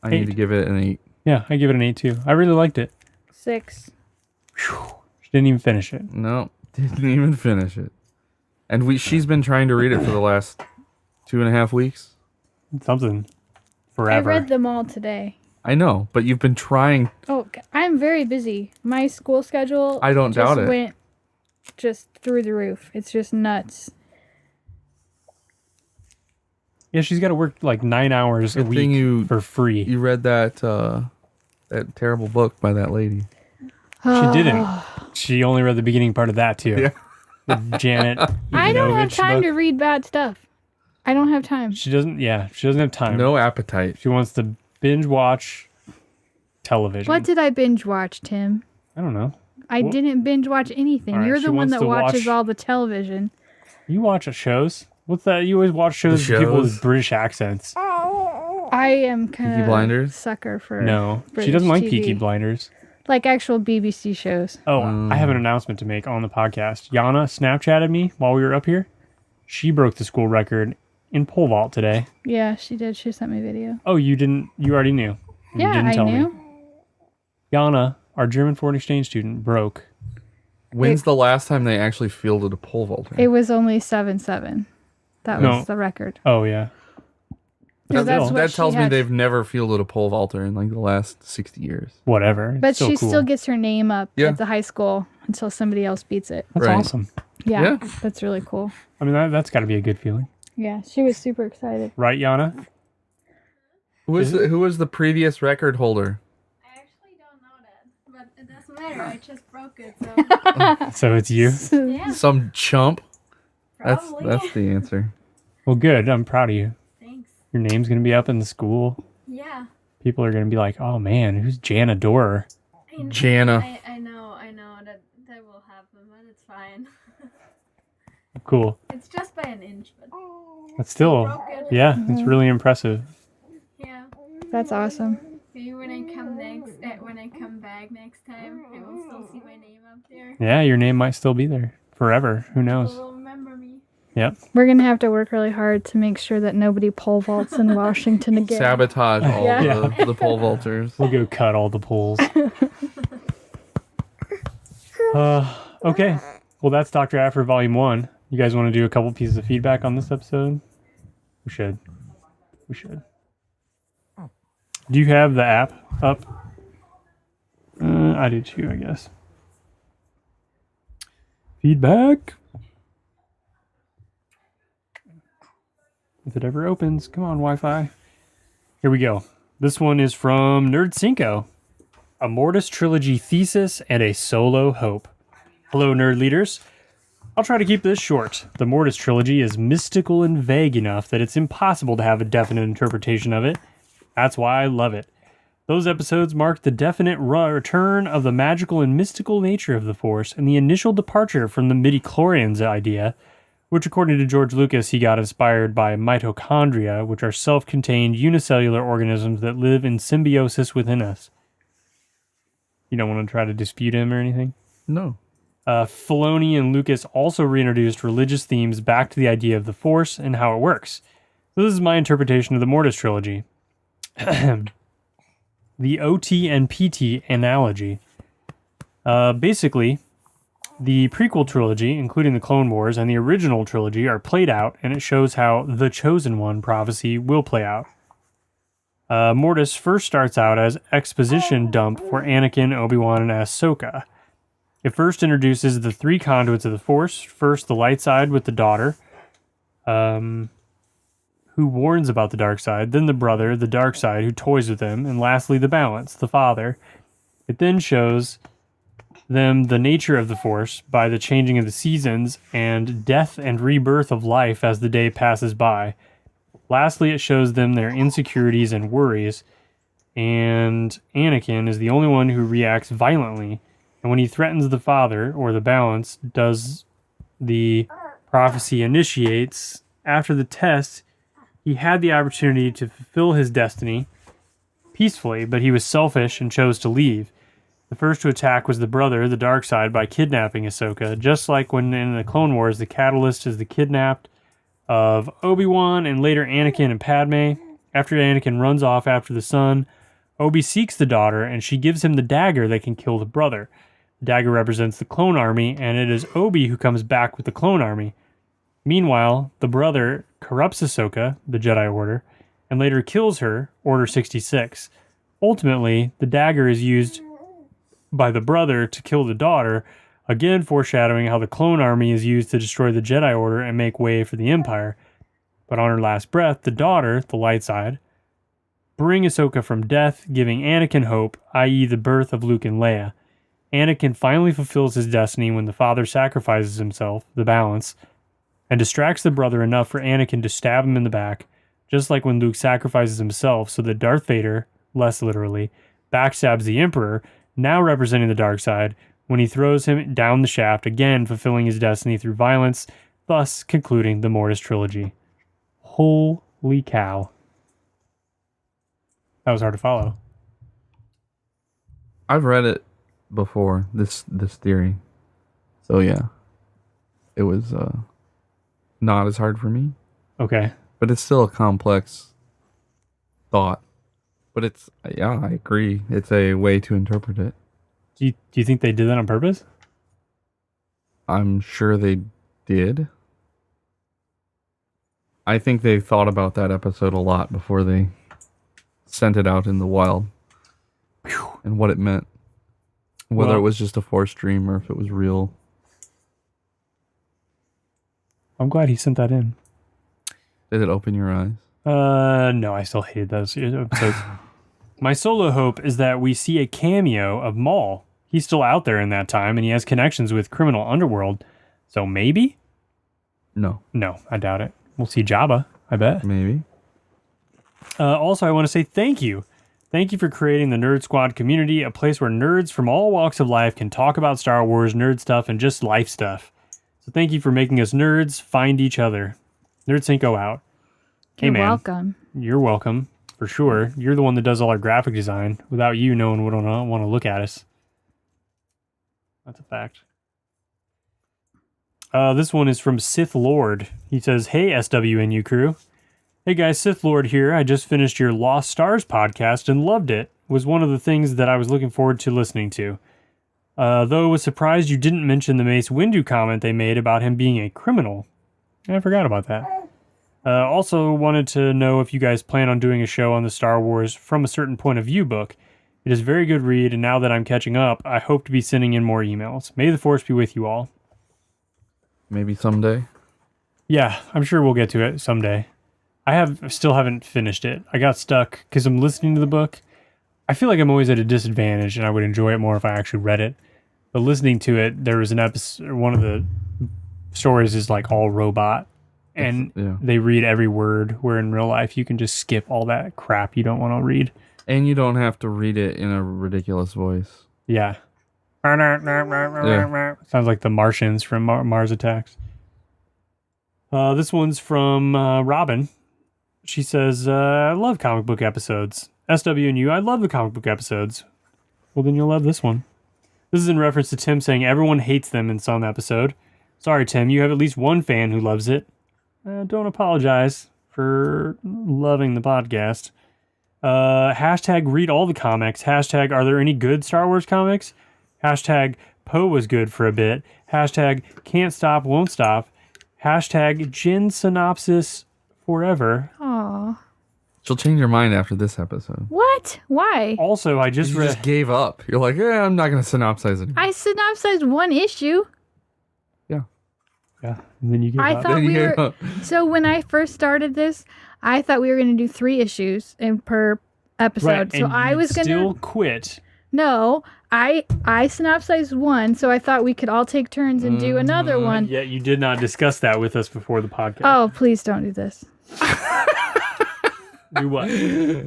I need to give it an 8.
Yeah, I give it an 8 too. I really liked it.
6.
Whew. She didn't even finish it.
No, didn't even finish it. And she's been trying to read it for the last 2.5 weeks.
Something. Forever.
I read them all today.
I know, but you've been trying.
Oh, I'm very busy. My school schedule
I don't doubt it.
Went just through the roof. It's just nuts.
Yeah, she's got to work 9 hours a
Good thing
week for free.
You read that terrible book by that lady.
She didn't. She only read the beginning part of that too.
Yeah.
The Janet.
I don't have
Evanovich
time
book.
to read bad stuff. I don't have time.
She doesn't. Yeah, she doesn't have time.
No appetite.
She wants to binge watch television.
What did I binge watch, Tim?
I don't know.
I didn't binge watch anything.
All right,
You're
she
the one
wants
that
to
watches
watch-
all the television.
You watch shows. What's that? You always watch shows with people with
shows?
British accents.
I am kind
Peaky
of
Blinders?
sucker for
No, she
British
doesn't like
TV.
Peaky Blinders.
Like actual BBC shows.
Oh, I have an announcement to make on the podcast. Yana Snapchatted me while we were up here. She broke the school record in pole vault today.
Yeah, she did. She sent me a video.
Oh, you didn't? You already knew. You
Yeah,
didn't
I
tell
knew.
me. Yana, our German foreign exchange student, broke.
When's the last time they actually fielded a pole vaulter?
It was only 7-7. That
No.
was the record.
Oh yeah.
Yeah,
That's
what
That
she
tells me
had.
they've never fielded a pole vaulter in the last 60 years.
Whatever.
But
It's still
she
cool.
still gets her name up
Yeah.
at the high school until somebody else beats it.
That's
Right.
awesome.
Yeah,
Yeah.
that's really cool.
I mean, that's got to be a good feeling,
Yeah, she was super excited.
right, Yana?
Who was the previous record holder?
I actually don't know that, but it doesn't matter. I just broke it, so
So it's you.
yeah,
Some chump?
probably.
That's the answer.
Well, good. I'm proud of you.
Thanks.
Your name's gonna be up in the school.
Yeah,
People are gonna be like, "Oh man, who's Jana Dorer?"
I know,
Jana.
I know that will happen, but it's fine.
Cool.
It's just by an inch, but
That's still,
broke it.
yeah, it's really impressive.
Yeah.
That's awesome.
Maybe when I come back next time, I will still see my name up there.
Yeah, your name might still be there forever. Who knows?
People will remember me.
Yep.
We're going to have to work really hard to make sure that nobody pole vaults in Washington again.
Sabotage all
Yeah.
the pole vaulters.
We'll go cut all the poles. Okay. Well, that's Doctor Aphra Volume 1. You guys want to do a couple pieces of feedback on this episode? We should. Do you have the app up? I do too, I guess. Feedback. If it ever opens. Come on, Wi-Fi. Here we go. This one is from Nerd5. A Mortis Trilogy Thesis and a Solo Hope. Hello, nerd leaders. I'll try to keep this short. The Mortis Trilogy is mystical and vague enough that it's impossible to have a definite interpretation of it. That's why I love it. Those episodes mark the definite return of the magical and mystical nature of the Force and the initial departure from the midichlorians idea, which according to George Lucas he got inspired by mitochondria, which are self-contained unicellular organisms that live in symbiosis within us. You don't want to try to dispute him or anything?
No.
Filoni and Lucas also reintroduced religious themes back to the idea of the Force and how it works. So this is my interpretation of the Mortis Trilogy. The OT and PT analogy. Basically, the prequel trilogy, including the Clone Wars, and the original trilogy are played out, and it shows how the Chosen One prophecy will play out. Mortis first starts out as exposition dump for Anakin, Obi-Wan, and Ahsoka. It first introduces the three conduits of the Force. First, the light side with the daughter, who warns about the dark side. Then the brother, the dark side, who toys with him. And lastly, the balance, the father. It then shows them the nature of the Force by the changing of the seasons and death and rebirth of life as the day passes by. Lastly, it shows them their insecurities and worries. And Anakin is the only one who reacts violently. And when he threatens the father, or the balance, does the prophecy initiates. After the test, he had the opportunity to fulfill his destiny peacefully, but he was selfish and chose to leave. The first to attack was the brother, the dark side, by kidnapping Ahsoka, just like when in the Clone Wars, the catalyst is the kidnapped of Obi-Wan and later Anakin and Padme. After Anakin runs off after the son, Obi seeks the daughter, and she gives him the dagger that can kill the brother. The dagger represents the clone army, and it is Obi who comes back with the clone army. Meanwhile, the brother corrupts Ahsoka, the Jedi Order, and later kills her, Order 66. Ultimately, the dagger is used by the brother to kill the daughter, again foreshadowing how the clone army is used to destroy the Jedi Order and make way for the Empire. But on her last breath, the daughter, the light side, bring Ahsoka from death, giving Anakin hope, i.e. the birth of Luke and Leia. Anakin finally fulfills his destiny when the father sacrifices himself, the balance, and distracts the brother enough for Anakin to stab him in the back, just like when Luke sacrifices himself so that Darth Vader, less literally, backstabs the Emperor, now representing the dark side, when he throws him down the shaft, again fulfilling his destiny through violence, thus concluding the Mortis Trilogy. Holy cow. That was hard to follow.
I've read it before, this theory. So yeah. It was not as hard for me.
Okay.
But it's still a complex thought. But it's, yeah, I agree. It's a way to interpret it.
Do you think they did that on purpose?
I'm sure they did. I think they thought about that episode a lot before they sent it out in the wild. And what it meant. Whether it was just a Force dream or if it was real.
I'm glad he sent that in.
Did it open your eyes?
No, I still hated those episodes. My solo hope is that we see a cameo of Maul. He's still out there in that time, and he has connections with criminal underworld. So maybe?
No.
No, I doubt it. We'll see Jabba, I bet.
Maybe.
Also, I want to say thank you. Thank you for creating the Nerd Squad community, a place where nerds from all walks of life can talk about Star Wars, nerd stuff, and just life stuff. So thank you for making us nerds find each other. Nerd5 out. Hey,
You're
man.
welcome.
You're welcome, for sure. You're the one that does all our graphic design. Without you, no one would want to look at us. That's a fact. This one is from Sith Lord. He says, "Hey, SWNU crew. Hey guys, Sith Lord here. I just finished your Lost Stars podcast and loved it. Was one of the things that I was looking forward to listening to. Though I was surprised you didn't mention the Mace Windu comment they made about him being a criminal. I forgot about that. Also wanted to know if you guys plan on doing a show on the Star Wars From a Certain Point of View book. It is a very good read, and now that I'm catching up, I hope to be sending in more emails. May the Force be with you all."
Maybe someday.
Yeah, I'm sure we'll get to it someday. Still haven't finished it. I got stuck because I'm listening to the book. I feel like I'm always at a disadvantage, and I would enjoy it more if I actually read it. But listening to it, there was an episode, one of the stories is like all robot, and they read every word, where in real life you can just skip all that crap you don't want to read.
And you don't have to read it in a ridiculous voice.
Yeah. Sounds like the Martians from Mars Attacks. This one's from Robin. She says, "I love comic book episodes. SWNU, I love the comic book episodes." Well, then you'll love this one. This is in reference to Tim saying everyone hates them in some episode. Sorry, Tim, you have at least one fan who loves it. Don't apologize for loving the podcast. Hashtag read all the comics. Hashtag are there any good Star Wars comics? Hashtag Poe was good for a bit. Hashtag can't stop, won't stop. Hashtag Jin synopsis forever.
Aw.
She'll change your mind after this episode.
What? Why?
Also, I just
You
read...
just gave up. You're like, I'm not going to synopsize it.
I synopsized one issue.
Yeah, and then you give
I
up.
thought we were... So when I first started this, I thought we were going to do 3 issues per episode.
Right,
so
and
I
you
was going to...
still quit.
No, I synopsized one, so I thought we could all take turns and do another one.
Yet you did not discuss that with us before the podcast.
Oh, please don't do this.
Do what?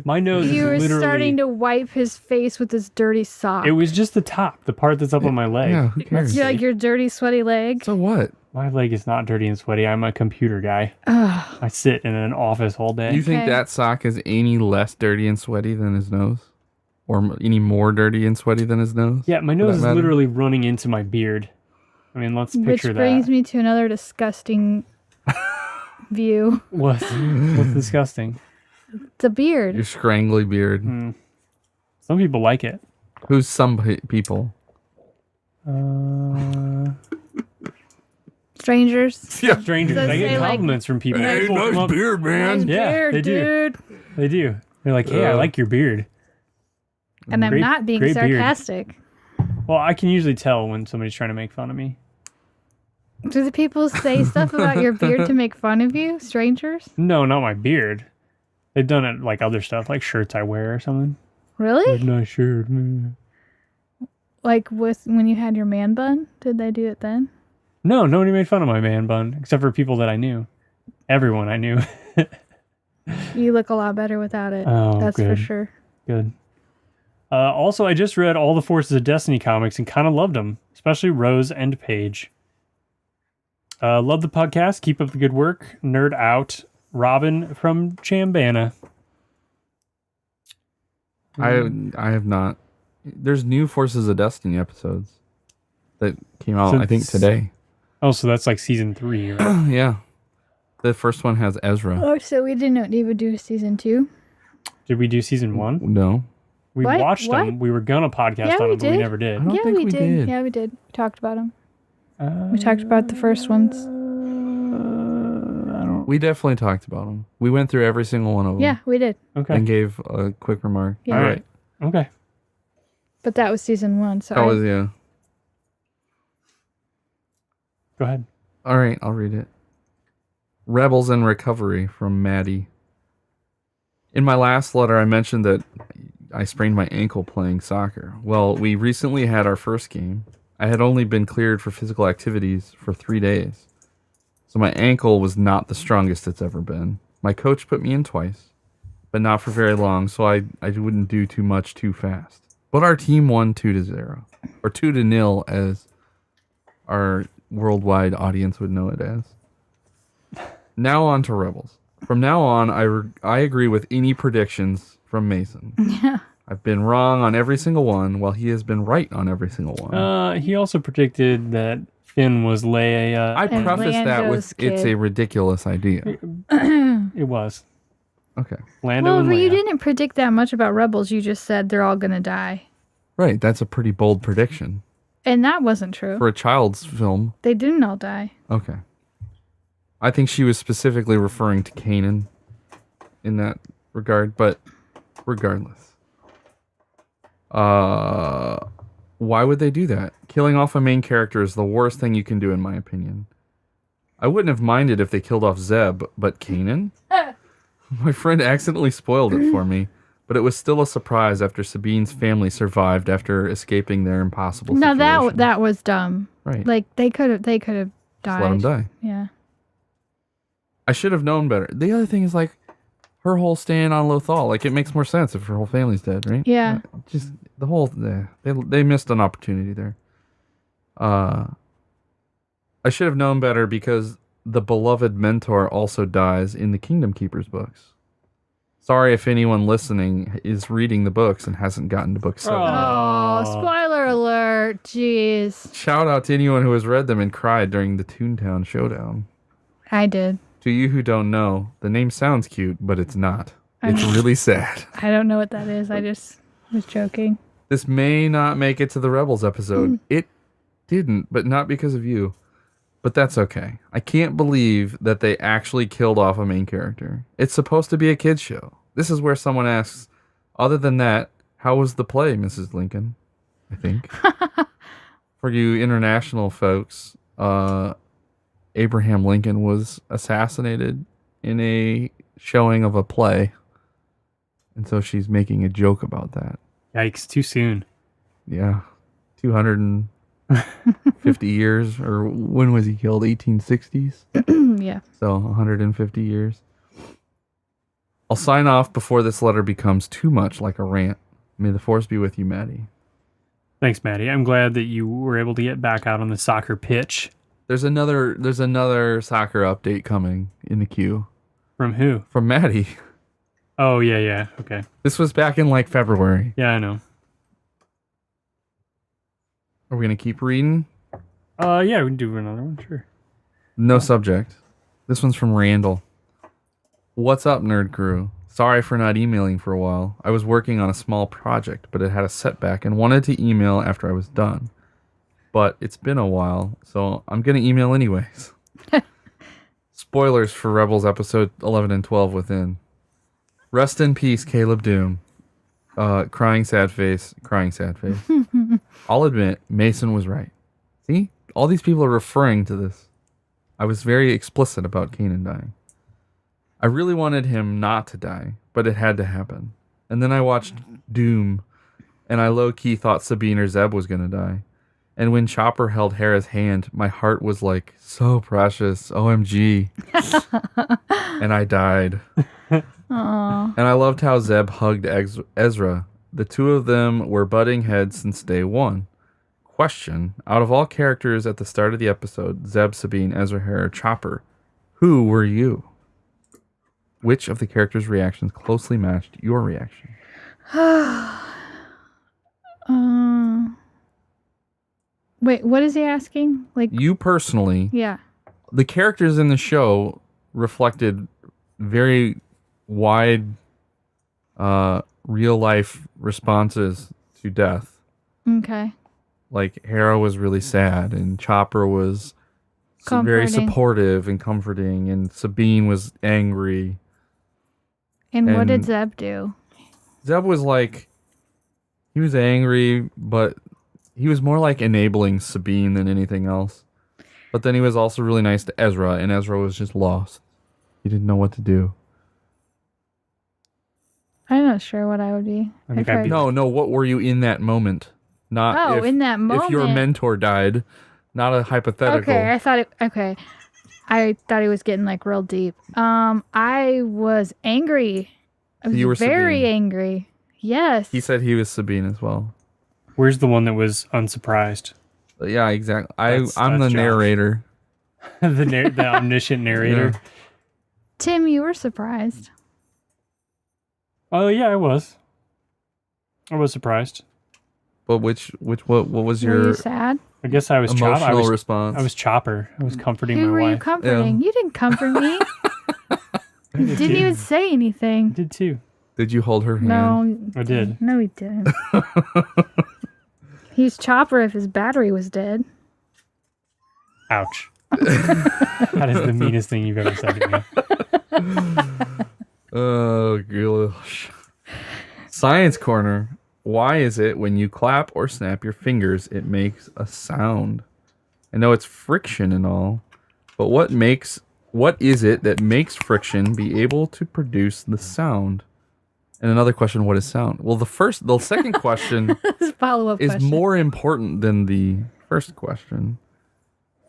My nose
You were
is literally...
starting to wipe his face with this dirty sock.
It was just the top, the part that's up on my leg.
Yeah, who cares?
Yeah, your dirty, sweaty leg.
So what?
My leg is not dirty and sweaty. I'm a computer guy.
Ugh.
I sit in an office all day.
You think
Okay.
that sock is any less dirty and sweaty than his nose? Or any more dirty and sweaty than his nose?
Yeah, my
For
nose
that
is
matter?
literally running into my beard. I mean, let's
Which
picture
brings
that.
me to another disgusting view.
What's disgusting?
The beard.
Your scrangly beard.
Some people like it.
Who's some people?
Strangers.
Yeah.
Strangers.
Does
I
it
get
say, like-
compliments from people. People come up-
beard,
Nice
Yeah,
beard,
they do.
dude.
They do. They're like, hey, I like your beard.
And I'm
Great-
not being
great beard.
sarcastic.
Well, I can usually tell when somebody's trying to make fun of me.
Do the people say stuff about your beard to make fun of you? Strangers?
No, not my beard. They've done it like other stuff, like shirts I wear or something.
Really?
Nice shirt. Mm.
Like when you had your man bun? Did they do it then?
No, nobody made fun of my man bun, except for people that I knew. Everyone I knew.
You look a lot better without it.
Oh,
That's
good.
for sure.
Good. Also, I just read all the Forces of Destiny comics and kind of loved them, especially Rose and Paige. Love the podcast. Keep up the good work. Nerd out. Robin from Chambana.
I have not. There's new Forces of Destiny episodes that came out,
So
I think,
it's-
today.
Oh, so that's like season 3, right?
Yeah. The first one has Ezra.
Oh, so we didn't even do season 2?
Did we do season 1?
No.
We
What?
watched
What?
them. We were gonna podcast
Yeah,
on
we
them, but we
did.
never did.
I don't
Yeah,
think
we
we
did.
did.
Yeah, we did. We talked about them. We talked about the first ones.
We definitely talked about them. We went through every single one of them.
Yeah, we did.
Okay.
And gave a quick remark.
Yeah.
All right. Okay.
But that was season 1. So
That was, yeah.
Go ahead.
All right, I'll read it. Rebels in Recovery from Maddie. In my last letter, I mentioned that I sprained my ankle playing soccer. Well, we recently had our first game. I had only been cleared for physical activities for 3 days. So my ankle was not the strongest it's ever been. My coach put me in twice, but not for very long, so I wouldn't do too much too fast. But our team won 2-0, or 2-0 as our worldwide audience would know it as. Now on to Rebels. From now on, I agree with any predictions from Mason.
Yeah.
I've been wrong on every single one, while he has been right on every single one.
He also predicted that Finn was Leia.
I
And
preface that with
Lando's
it's
kid.
a ridiculous idea.
It was.
Okay.
Lando
Well,
and
you
Leia.
didn't predict that much about Rebels. You just said they're all gonna die,
Right, that's a pretty bold prediction.
and that wasn't true.
For a child's film.
They didn't all die.
Okay. I think she was specifically referring to Kanan in that regard, but regardless. Why would they do that? Killing off a main character is the worst thing you can do, in my opinion. I wouldn't have minded if they killed off Zeb, but Kanan? My friend accidentally spoiled it for me, but it was still a surprise after Sabine's family survived after escaping their impossible
No,
situation.
that was dumb.
Right.
Like they could have
Just
died.
let him die.
Yeah.
I should have known better. The other thing is, like, her whole stand on Lothal, like, it makes more sense if her whole family's dead, right?
Yeah.
Just the whole, they missed an opportunity there. I should have known better because the beloved mentor also dies in the Kingdom Keepers books. Sorry if anyone listening is reading the books and hasn't gotten to book 7.
Oh, spoiler alert! Jeez.
Shout out to anyone who has read them and cried during the Toontown Showdown.
I did.
To you who don't know, the name sounds cute, but it's not. It's really sad.
I don't know what that is. I just was joking.
This may not make it to the Rebels episode. It didn't, but not because of you. But that's okay. I can't believe that they actually killed off a main character. It's supposed to be a kid's show. This is where someone asks, other than that, how was the play, Mrs. Lincoln? I think. For you international folks, Abraham Lincoln was assassinated in a showing of a play. And so she's making a joke about that.
Yikes, too soon.
Yeah. 250 years, or when was he killed? 1860s?
Yeah.
So 150 years. I'll sign off before this letter becomes too much like a rant. May the force be with you, Maddie.
Thanks, Maddie. I'm glad that you were able to get back out on the soccer pitch.
There's another soccer update coming in the queue.
From who?
From Maddie.
Oh, yeah. Okay.
This was back in like February.
Yeah, I know.
Are we going to keep reading?
Yeah, we can do another one, sure.
No subject. This one's from Randall. What's up, Nerd Crew? Sorry for not emailing for a while. I was working on a small project, but it had a setback and wanted to email after I was done. But it's been a while, so I'm going to email anyways. Spoilers for Rebels episode 11 and 12 within. Rest in peace, Caleb Doom. Crying sad face. I'll admit, Mason was right. See? All these people are referring to this. I was very explicit about Kanan dying. I really wanted him not to die, but it had to happen. And then I watched Doom, and I low-key thought Sabine or Zeb was going to die. And when Chopper held Hera's hand, my heart was like, so precious, OMG. And I died.
Aww.
And I loved how Zeb hugged Ezra. The two of them were butting heads since day one. Question, out of all characters at the start of the episode, Zeb, Sabine, Ezra, Hera, Chopper, who were you? Which of the characters' reactions closely matched your reaction?
Wait, what is he asking? Like,
You personally,
yeah.
the characters in the show reflected very wide real life responses to death.
Okay.
Like Hera was really sad and Chopper was very
Comforting.
supportive and comforting, and Sabine was angry.
And what did
And-
Zeb do?
Zeb was like, he was angry, but he was more like enabling Sabine than anything else. But then he was also really nice to Ezra, and Ezra was just lost. He didn't know what to do.
I'm not sure what I would be.
I think
I'd
I'd be-
probably-
No, what were you in that moment? Not
Oh, in that
if your
moment.
mentor died, not a hypothetical.
Okay, I thought he was getting like real deep. I was angry. I was
You were
very
Sabine.
angry. Yes.
He said he was Sabine as well.
Where's the one that was unsurprised?
But yeah, exactly.
That's
I'm the
Josh.
narrator.
The omniscient narrator.
Yeah.
Tim, you were surprised.
Oh, yeah, I was. I was surprised.
But what was
Were
your
you sad?
I guess I was
emotional response.
I was Chopper. I was comforting
Who
my
were you
wife.
comforting? You didn't comfort me. You didn't even say
I
anything.
did too.
Did you hold her hand?
No.
I did.
No, he didn't. He's Chopper if his battery was dead.
Ouch. That is the meanest thing you've ever said to me.
Oh gosh. Science corner. Why is it when you clap or snap your fingers, it makes a sound? I know it's friction and all, but what is it that makes friction be able to produce the sound? And another question, what is sound? Well, the second question
Follow-up
is
question.
more important than the first question.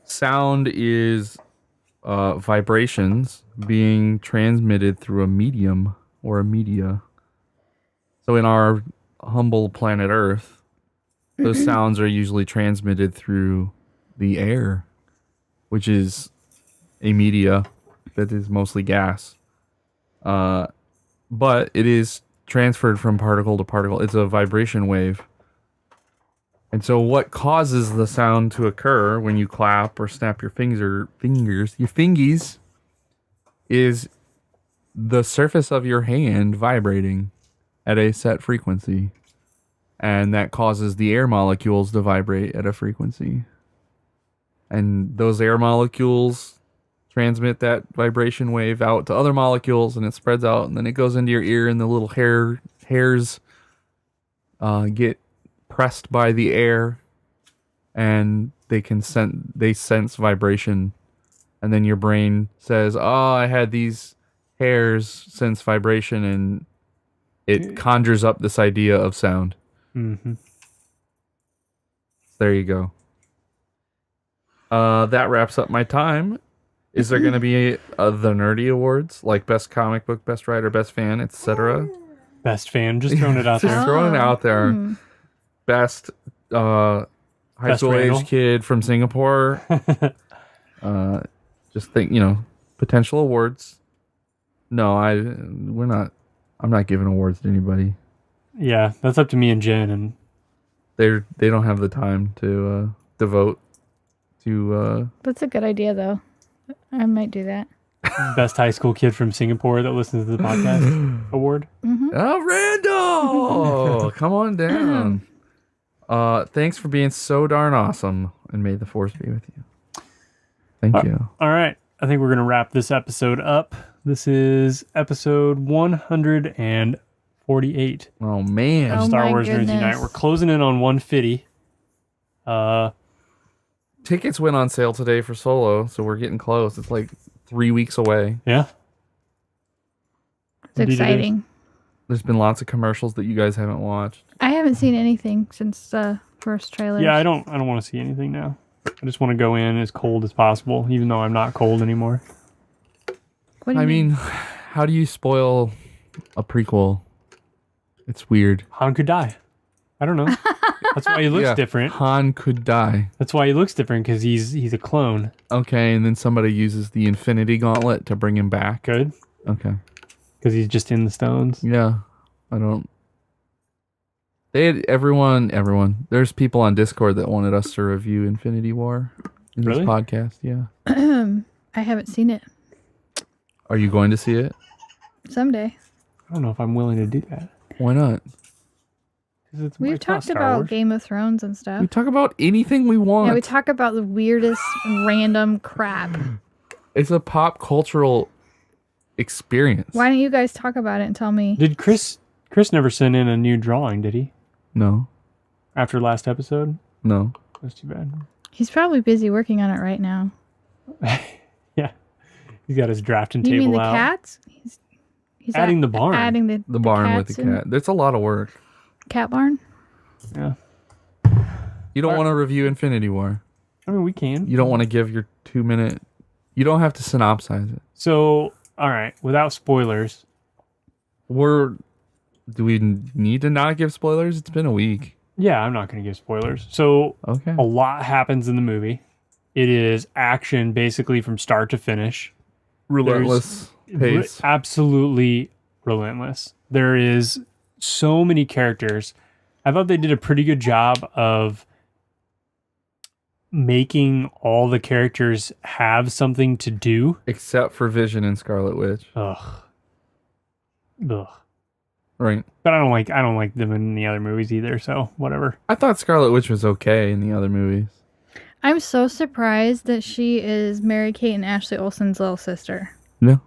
Sound is vibrations being transmitted through a medium or a media. So in our humble planet Earth, those sounds are usually transmitted through the air, which is a media that is mostly gas. But it is transferred from particle to particle. It's a vibration wave. And so what causes the sound to occur when you clap or snap your fingies, is the surface of your hand vibrating at a set frequency. And that causes the air molecules to vibrate at a frequency. And those air molecules transmit that vibration wave out to other molecules, and it spreads out, and then it goes into your ear, and the little hairs get pressed by the air, and they sense vibration, and then your brain says, "Oh, I had these hairs sense vibration," and it conjures up this idea of sound.
Mm-hmm.
There you go. That wraps up my time. Is there going to be the nerdy awards, like best comic book, best writer, best fan, etc.?
Best fan, just throwing it out there.
Just throwing it out there. Best high
Best
school
Randall.
age kid from Singapore. Just think, potential awards. No, I'm not giving awards to anybody.
Yeah, that's up to me and Jen, and
They don't have the time to devote to.
That's a good idea, though. I might do that.
best high school kid from Singapore that listens to the podcast award.
Oh, Randall! Come on down. Thanks for being so darn awesome, and may the force be with you. Thank you.
All right, I think we're going to wrap this episode up. This is episode 148
Oh man.
Oh,
Star
my
Wars Nerds
goodness.
Unite. We're closing in on 150.
Tickets went on sale today for Solo, so we're getting close. It's like 3 weeks away.
Yeah.
It's
Indeed it is.
exciting.
There's been lots of commercials that you guys haven't watched.
I haven't seen anything since the first trailer.
Yeah, I don't want to see anything now. I just want to go in as cold as possible, even though I'm not cold anymore.
What do you
I mean, how do you spoil a prequel? It's weird.
Han could die. I don't know. That's why he looks
Yeah,
different.
Han could die.
That's why he looks different, because he's a clone.
Okay, and then somebody uses the Infinity Gauntlet to bring him back.
Good,
Okay.
because he's just in the stones.
Yeah. I don't. They had everyone. There's people on Discord that wanted us to review Infinity War in
Really?
this podcast. Yeah.
I haven't seen it.
Are you going to see it?
Someday.
I don't know if I'm willing to do that.
Why not?
'Cause it's
We've
it's not
talked
Star
about
Wars.
Game of Thrones and stuff.
We talk about anything we want.
Yeah, we talk about the weirdest random crap.
It's a pop cultural experience.
Why don't you guys talk about it and tell me?
Did Chris never send in a new drawing, did he?
No.
After last episode?
No.
That's too bad.
He's probably busy working on it right now.
Yeah. He's got his drafting
You
table
mean the
out.
cats? He's
Adding the barn.
Adding the
barn with the
cats in
cat. That's a lot of work.
Cat barn?
Yeah.
You don't
Alright.
want to review Infinity War.
I mean, we can.
You don't want to give your 2-minute. You don't have to synopsize it.
So, all right, without spoilers.
Do we need to not give spoilers? It's been a week.
Yeah, I'm not going to give spoilers. So,
Okay.
a lot happens in the movie. It is action basically from start to finish.
Relentless pace.
Absolutely relentless. There is so many characters. I thought they did a pretty good job of making all the characters have something to do.
Except for Vision and Scarlet Witch.
Ugh.
Right.
But I don't like them in the other movies either, so whatever.
I thought Scarlet Witch was okay in the other movies.
I'm so surprised that she is Mary-Kate and Ashley Olsen's little sister.
No.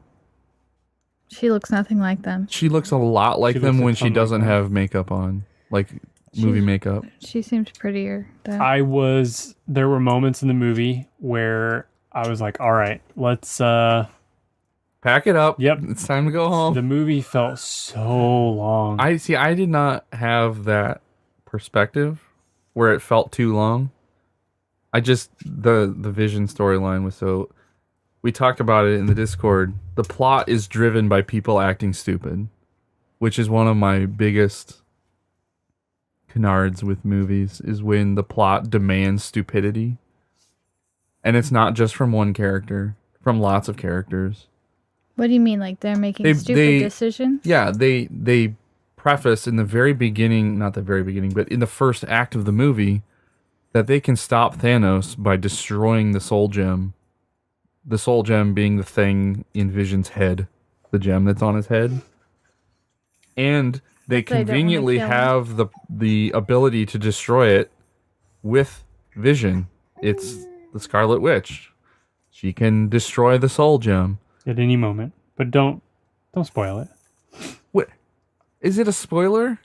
She looks nothing like them.
She looks a lot like
She
them
looks a
when
ton
she
like
doesn't
them.
have makeup on. Like movie
She's-
makeup.
She seems prettier, though.
There were moments in the movie where I was like, all right, let's,
Pack it up.
Yep.
It's time to go home.
the movie felt so long.
I did not have that perspective where it felt too long. I just the Vision storyline was so. We talked about it in the Discord. The plot is driven by people acting stupid, which is one of my biggest canards with movies. Is when the plot demands stupidity, and it's not just from one character, from lots of characters.
What do you mean? Like they're making
They-
stupid decisions?
Yeah, they preface in the very beginning, not the very beginning, but in the first act of the movie, that they can stop Thanos by destroying the Soul Gem. The Soul Gem being the thing in Vision's head, the gem that's on his head. And they
They don't wanna
conveniently
kill him.
have the ability to destroy it with Vision. It's the Scarlet Witch. She can destroy the Soul Gem.
At any moment, but don't spoil it.
What? Is it a spoiler?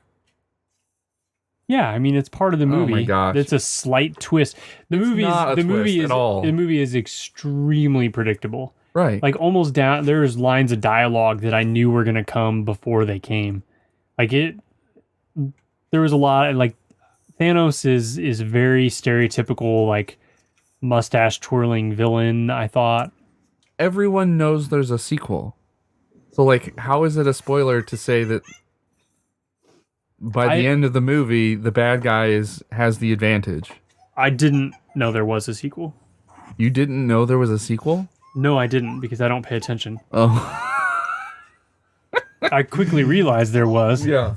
Yeah, I mean it's part of the
Oh
movie.
my gosh.
It's a slight twist. The movie
not a
is the movie
twist
is
at all.
the movie is extremely predictable.
Right.
Like almost down. There's lines of dialogue that I knew were gonna come before they came. Like it. There was a lot. Like Thanos is very stereotypical, like mustache twirling villain. I thought.
Everyone knows there's a sequel. So, like, how is it a spoiler to say that by the end of the movie, the bad guy has the advantage?
I didn't know there was a sequel.
You didn't know there was a sequel?
No, I didn't because I don't pay attention.
Oh.
I quickly realized there was.
Yeah.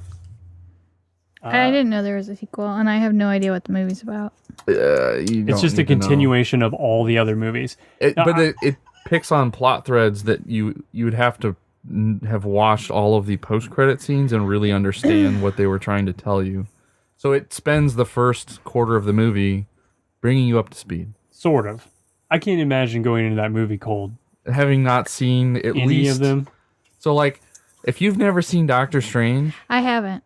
I didn't know there was a sequel, and I have no idea what the movie's about.
It's just a continuation of all the other movies.
It picks on plot threads that you would have to have watched all of the post-credit scenes and really understand what they were trying to tell you. So it spends the first quarter of the movie bringing you up to speed.
Sort of. I can't imagine going into that movie cold.
Having not seen at
Any
least
of them.
So, like, if you've never seen Doctor Strange,
I haven't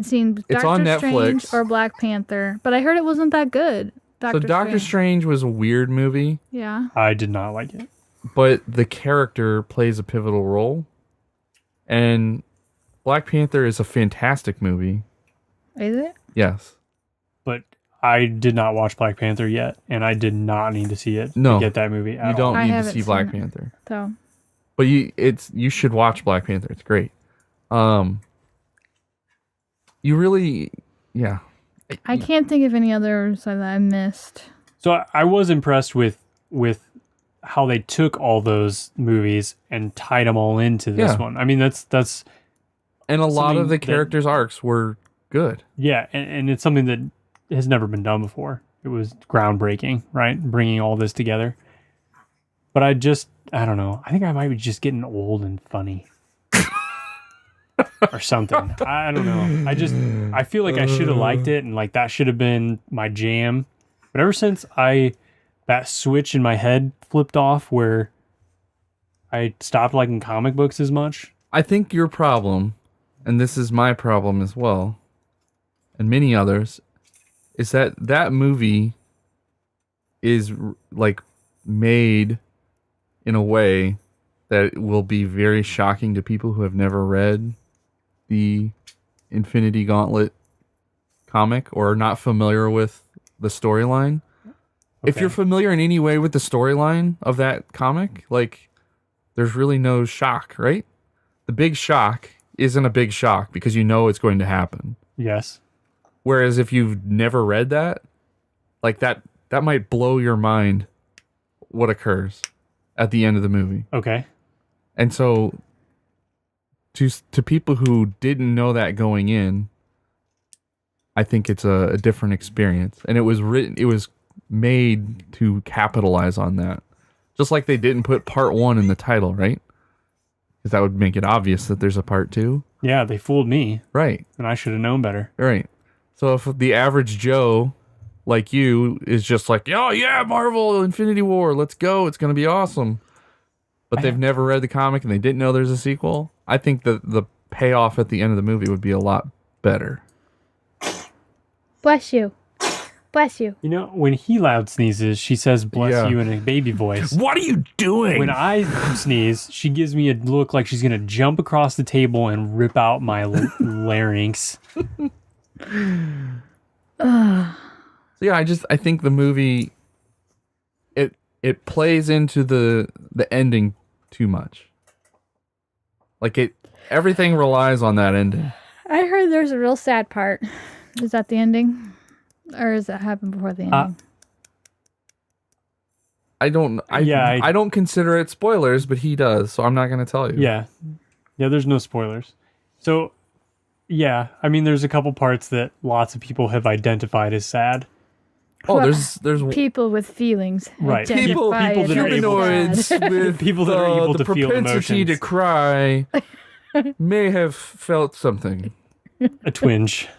seen
It's
Doctor
on
Strange
Netflix.
or Black Panther, but I heard it wasn't that good.
Doctor Strange was a weird movie,
Yeah.
I did not like it.
but the character plays a pivotal role. And Black Panther is a fantastic movie.
Is it?
Yes.
But I did not watch Black Panther yet, and I did not need to see it
No.
to get that movie at
You don't
all.
I
need to
haven't
see Black
seen it.
Panther.
So
But you should watch Black Panther. It's great. You really, yeah.
I can't think of any others that I missed.
So I was impressed with how they took all those movies and tied them all into this
Yeah.
one. I mean, that's
And a lot
something
of the
that-
characters' arcs were good.
yeah, and it's something that has never been done before. It was groundbreaking, right? Bringing all this together. But I don't know. I think I might be just getting old and funny. Or something. I don't know. I feel like I should have liked it and like that should have been my jam. But ever since that switch in my head flipped off where I stopped liking comic books as much.
I think your problem, and this is my problem as well, and many others, is that movie is like made in a way that will be very shocking to people who have never read the Infinity Gauntlet comic or are not familiar with the storyline. If
Okay.
you're familiar in any way with the storyline of that comic, like, there's really no shock, right? The big shock isn't a big shock because you know it's going to happen.
Yes.
Whereas if you've never read that, like that might blow your mind what occurs at the end of the movie.
Okay.
And so to people who didn't know that going in, I think it's a different experience. And it was made to capitalize on that. Just like they didn't put part 1 in the title, right? Because that would make it obvious that there's a part 2.
Yeah, they fooled me,
Right.
and I should have known better.
Right. So if the average Joe like you is just like, oh yeah, Marvel Infinity War, let's go, it's gonna be awesome. But they've never read the comic and they didn't know there's a sequel, I think that the payoff at the end of the movie would be a lot better.
Bless you. Bless you.
You know, when he loud sneezes, she says "bless
Yeah.
you" in a baby voice.
What are you doing?
When I sneeze, she gives me a look like she's gonna jump across the table and rip out my larynx.
So yeah, I think the movie it plays into the ending too much. Like everything relies on that ending.
I heard there's a real sad part. Is that the ending? Or does that happen before the ending?
I don't consider it spoilers, but he does, so I'm not going to tell you.
Yeah, there's no spoilers. So, yeah, I mean, there's a couple parts that lots of people have identified as sad.
Oh, there's
people with feelings.
Right.
people
identify
that
it
are
as
able-
humanoids
sad.
with
People that are able
the
to feel
propensity to
emotions.
cry may have felt something.
A twinge.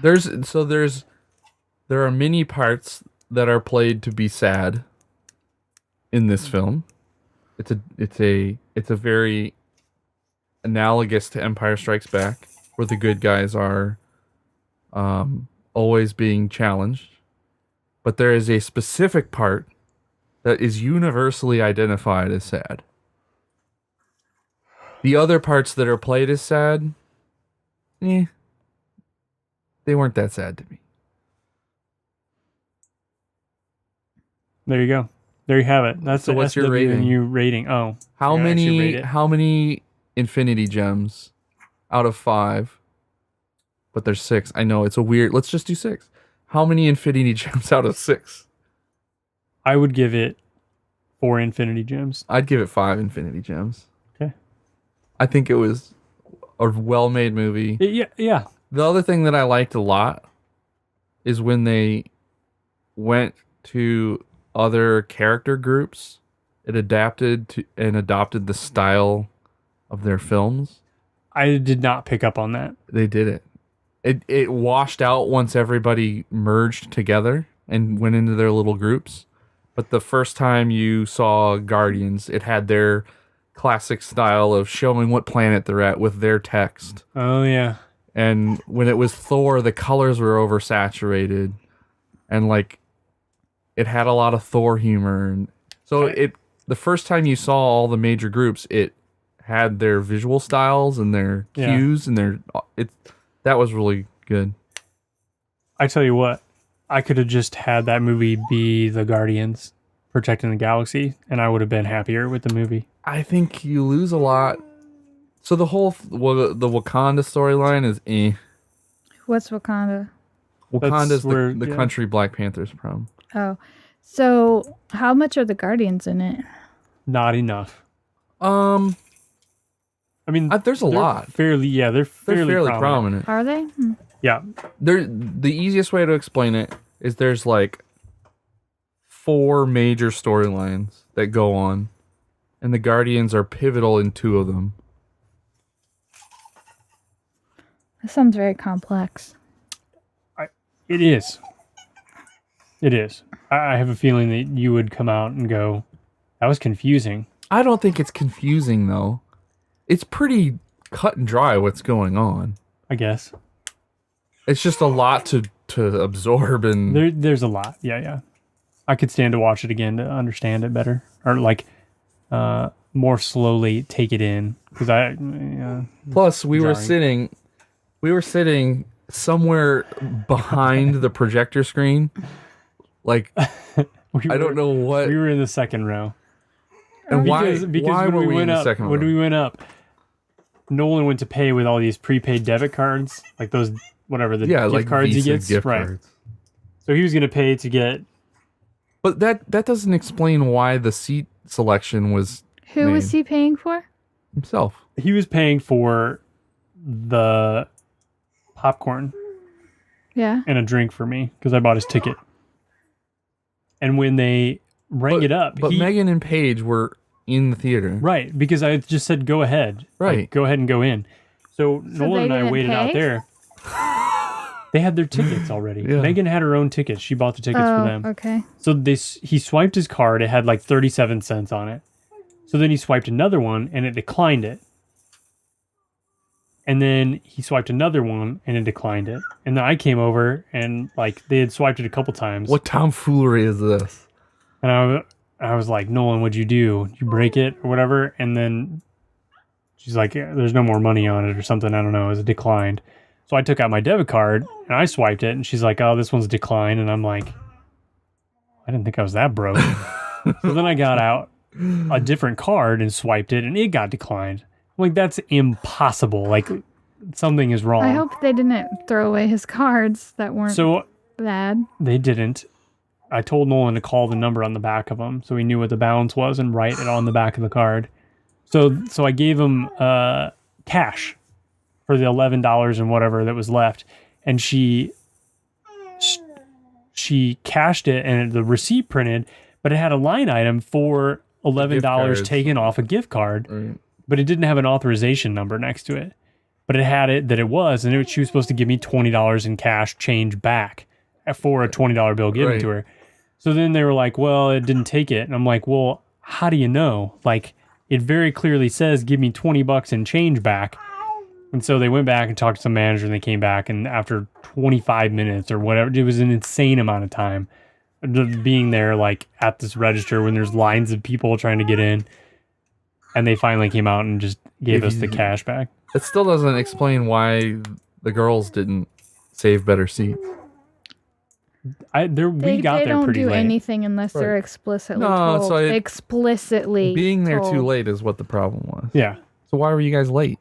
There are many parts that are played to be sad in this film. It's a very analogous to Empire Strikes Back, where the good guys are always being challenged. But there is a specific part that is universally identified as sad. The other parts that are played as sad, they weren't that sad to me.
There you go. There you have it. That's
So
the
what's your rating?
SW&U rating. Oh,
How
you're gonna actually rate
many
it?
how many infinity gems out of 5? But there's 6. I know it's a weird. Let's just do 6. How many infinity gems out of 6?
I would give it 4 infinity gems.
I'd give it 5 infinity gems.
Okay.
I think it was a well-made movie.
Yeah.
The other thing that I liked a lot is when they went to other character groups, it adapted to and adopted the style of their films.
I did not pick up on that.
They did it. It washed out once everybody merged together and went into their little groups. But the first time you saw Guardians, it had their classic style of showing what planet they're at with their text.
Oh, yeah.
And when it was Thor, the colors were oversaturated. And like it had a lot of Thor humor. And so the first time you saw all the major groups, it had their visual styles and their cues and that was really good.
I tell you what, I could have just had that movie be the Guardians protecting the galaxy, and I would have been happier with the movie.
I think you lose a lot. So the whole the Wakanda storyline is
What's Wakanda?
Wakanda's
where-
the
yeah.
country Black Panther's from.
Oh. So how much are the Guardians in it?
Not enough. I mean,
There's a
they're
lot.
they're
They're
fairly prominent.
prominent.
Are they?
Yeah.
The easiest way to explain it is there's like 4 major storylines that go on, and the Guardians are pivotal in 2 of them.
That sounds very complex.
It is. It is. I have a feeling that you would come out and go, that was confusing.
I don't think it's confusing though. It's pretty cut and dry what's going on.
I guess.
It's just a lot to absorb and
There's a lot. Yeah. I could stand to watch it again to understand it better. Or like more slowly take it in. Because
plus we were
jarring.
sitting somewhere behind the projector screen. Like I don't know what.
We were in the second row.
And
Because
why
when
were
we
we in
went
the
up,
second
when
row?
we went up, Nolan went to pay with all these prepaid debit cards, like those whatever the gift
like
cards
Visa
he gets,
gift
right?
cards.
So he was going to pay to get.
But that doesn't explain why the seat selection was
Who was
made.
he paying for?
Himself.
He was paying for the popcorn
Yeah.
and a drink for me because I bought his ticket. And when they rang it up,
But Megan and Paige were in the theater.
right, because I just said go ahead.
Right.
Like, go ahead and go in. So Nolan and I
didn't
waited out
pay?
there. They had their tickets already.
Yeah.
Megan had her own tickets. She bought the tickets for them.
Okay.
So he swiped his card. It had like 37 cents on it. So then he swiped another one and it declined it. And then he swiped another one and it declined it. And then I came over and like they had swiped it a couple times.
What tomfoolery is this?
And I was like, Nolan, what'd you do? Did you break it or whatever? And then she's like, yeah, there's no more money on it or something. I don't know. It was declined. So I took out my debit card and I swiped it. And she's like, oh, this one's declined. And I'm like, I didn't think I was that broke. So then I got out a different card and swiped it and it got declined. I'm like, that's impossible. Like, something is wrong.
I hope they didn't throw away his cards that weren't
So
bad.
they didn't. I told Nolan to call the number on the back of them so he knew what the balance was and write it on the back of the card. So I gave him cash for the $11 and whatever that was left. And she cashed it and the receipt printed, but it had a line item for $11 taken off a gift card,
Right.
but it didn't have an authorization number next to it. But it had it that it was, and she was supposed to give me $20 in cash change back for a $20 bill given to her. So then they were like, well, it didn't take it. And I'm like, well, how do you know? Like, it very clearly says, give me $20 in change back. And so they went back and talked to some manager and they came back. And after 25 minutes or whatever, it was an insane amount of time being there, like at this register when there's lines of people trying to get in. And they finally came out and just gave us the cash back.
It still doesn't explain why the girls didn't save better seats.
We got there pretty
They don't do
late.
anything unless they're explicitly
No,
told.
so
Explicitly
Being there
told.
too late is what the problem was.
Yeah.
So why were you guys late?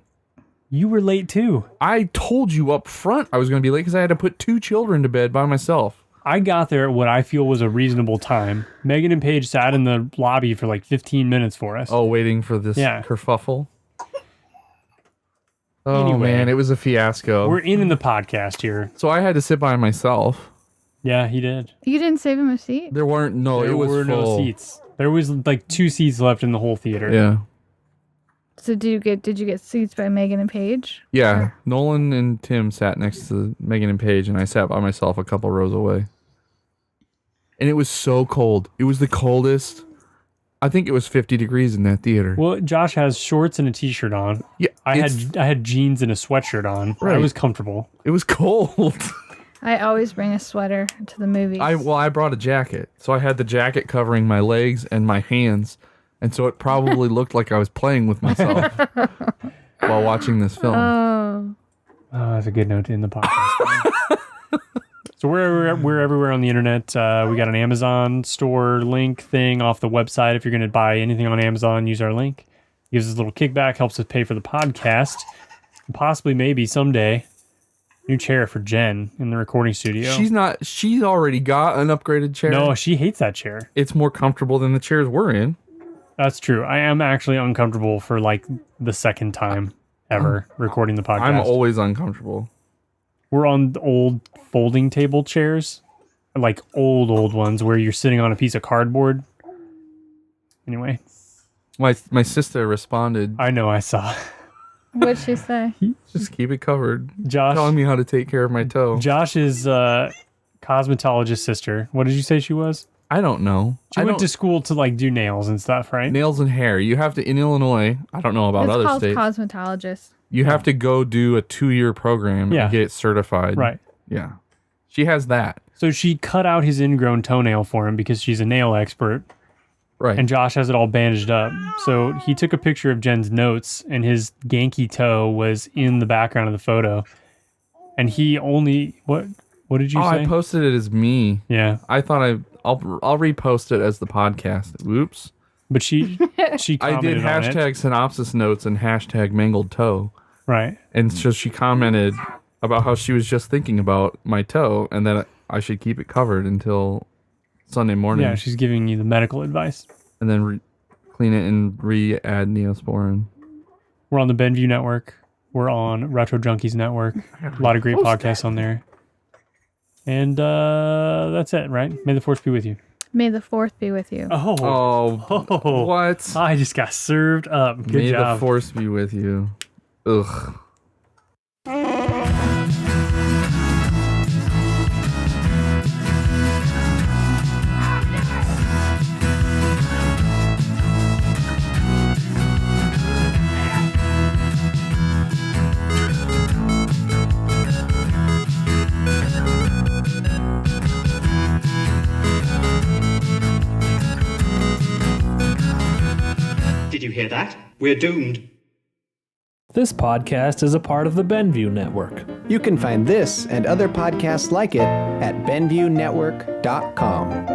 You were late too.
I told you up front I was going to be late because I had to put 2 children to bed by myself.
I got there at what I feel was a reasonable time. Megan and Paige sat in the lobby for like 15 minutes for us.
Oh, waiting for this kerfuffle? Oh,
Anyway.
man, it was a fiasco.
We're in the podcast here.
So I had to sit by myself.
Yeah, he did.
You didn't save him a seat?
There weren't, no,
There
it was
were
full.
no seats. There was like 2 seats left in the whole theater.
Yeah.
So did you get seats by Megan and Paige?
Yeah.
Or-
Nolan and Tim sat next to Megan and Paige, and I sat by myself a couple rows away. And it was so cold. It was the coldest. I think it was 50 degrees in that theater.
Well, Josh has shorts and a t-shirt on.
Yeah,
I had jeans and a sweatshirt on. I
Right.
was comfortable.
It was cold.
I always bring a sweater to the movies.
I brought a jacket. So I had the jacket covering my legs and my hands. And so it probably looked like I was playing with myself while watching this film.
Oh.
Oh, that's a good note to end the podcast. So we're everywhere on the internet. We got an Amazon store link thing off the website. If you're going to buy anything on Amazon, use our link. Gives us a little kickback, helps us pay for the podcast. And possibly, maybe someday, new chair for Jen in the recording studio.
She's already got an upgraded chair.
No, she hates that chair.
It's more comfortable than the chairs we're in.
That's true. I am actually uncomfortable for like the second time ever recording the podcast.
I'm always uncomfortable.
We're on the old folding table chairs, like old ones where you're sitting on a piece of cardboard. Anyway,
My sister responded,
I know I saw
What'd she say?
just keep it covered.
Josh.
Telling me how to take care of my toe.
Josh's cosmetologist sister. What did you say she was?
I don't know.
She went to school to like do nails and stuff, right?
nails and hair. You have to, in Illinois, I don't know about
It's
other
called
states.
cosmetologist.
You have to go do a 2-year program
Yeah.
and get certified.
Right.
Yeah. She has that.
So she cut out his ingrown toenail for him because she's a nail expert.
Right.
And Josh has it all bandaged up. So he took a picture of Jen's notes, and his ganky toe was in the background of the photo. And he only what did you say?
I posted it as me.
Yeah,
I thought I'll repost it as the podcast. Whoops.
but she
I
commented
did
on it.
hashtag synopsis notes and hashtag mangled toe.
Right.
And so she commented about how she was just thinking about my toe and that I should keep it covered until Sunday morning.
Yeah, she's giving you the medical advice.
And then clean it and re-add Neosporin.
We're on the BenView network. We're on Retro Junkies network. A lot of great podcasts on there. And that's it, right? May the force be with you.
May the 4th be with you.
Oh, what?
I just got served up. Good
May
job.
the force be with you. Ugh.
Did you hear that? We're doomed.
This podcast is a part of the BenView network.
You can find this and other podcasts like it at BenViewNetwork.com.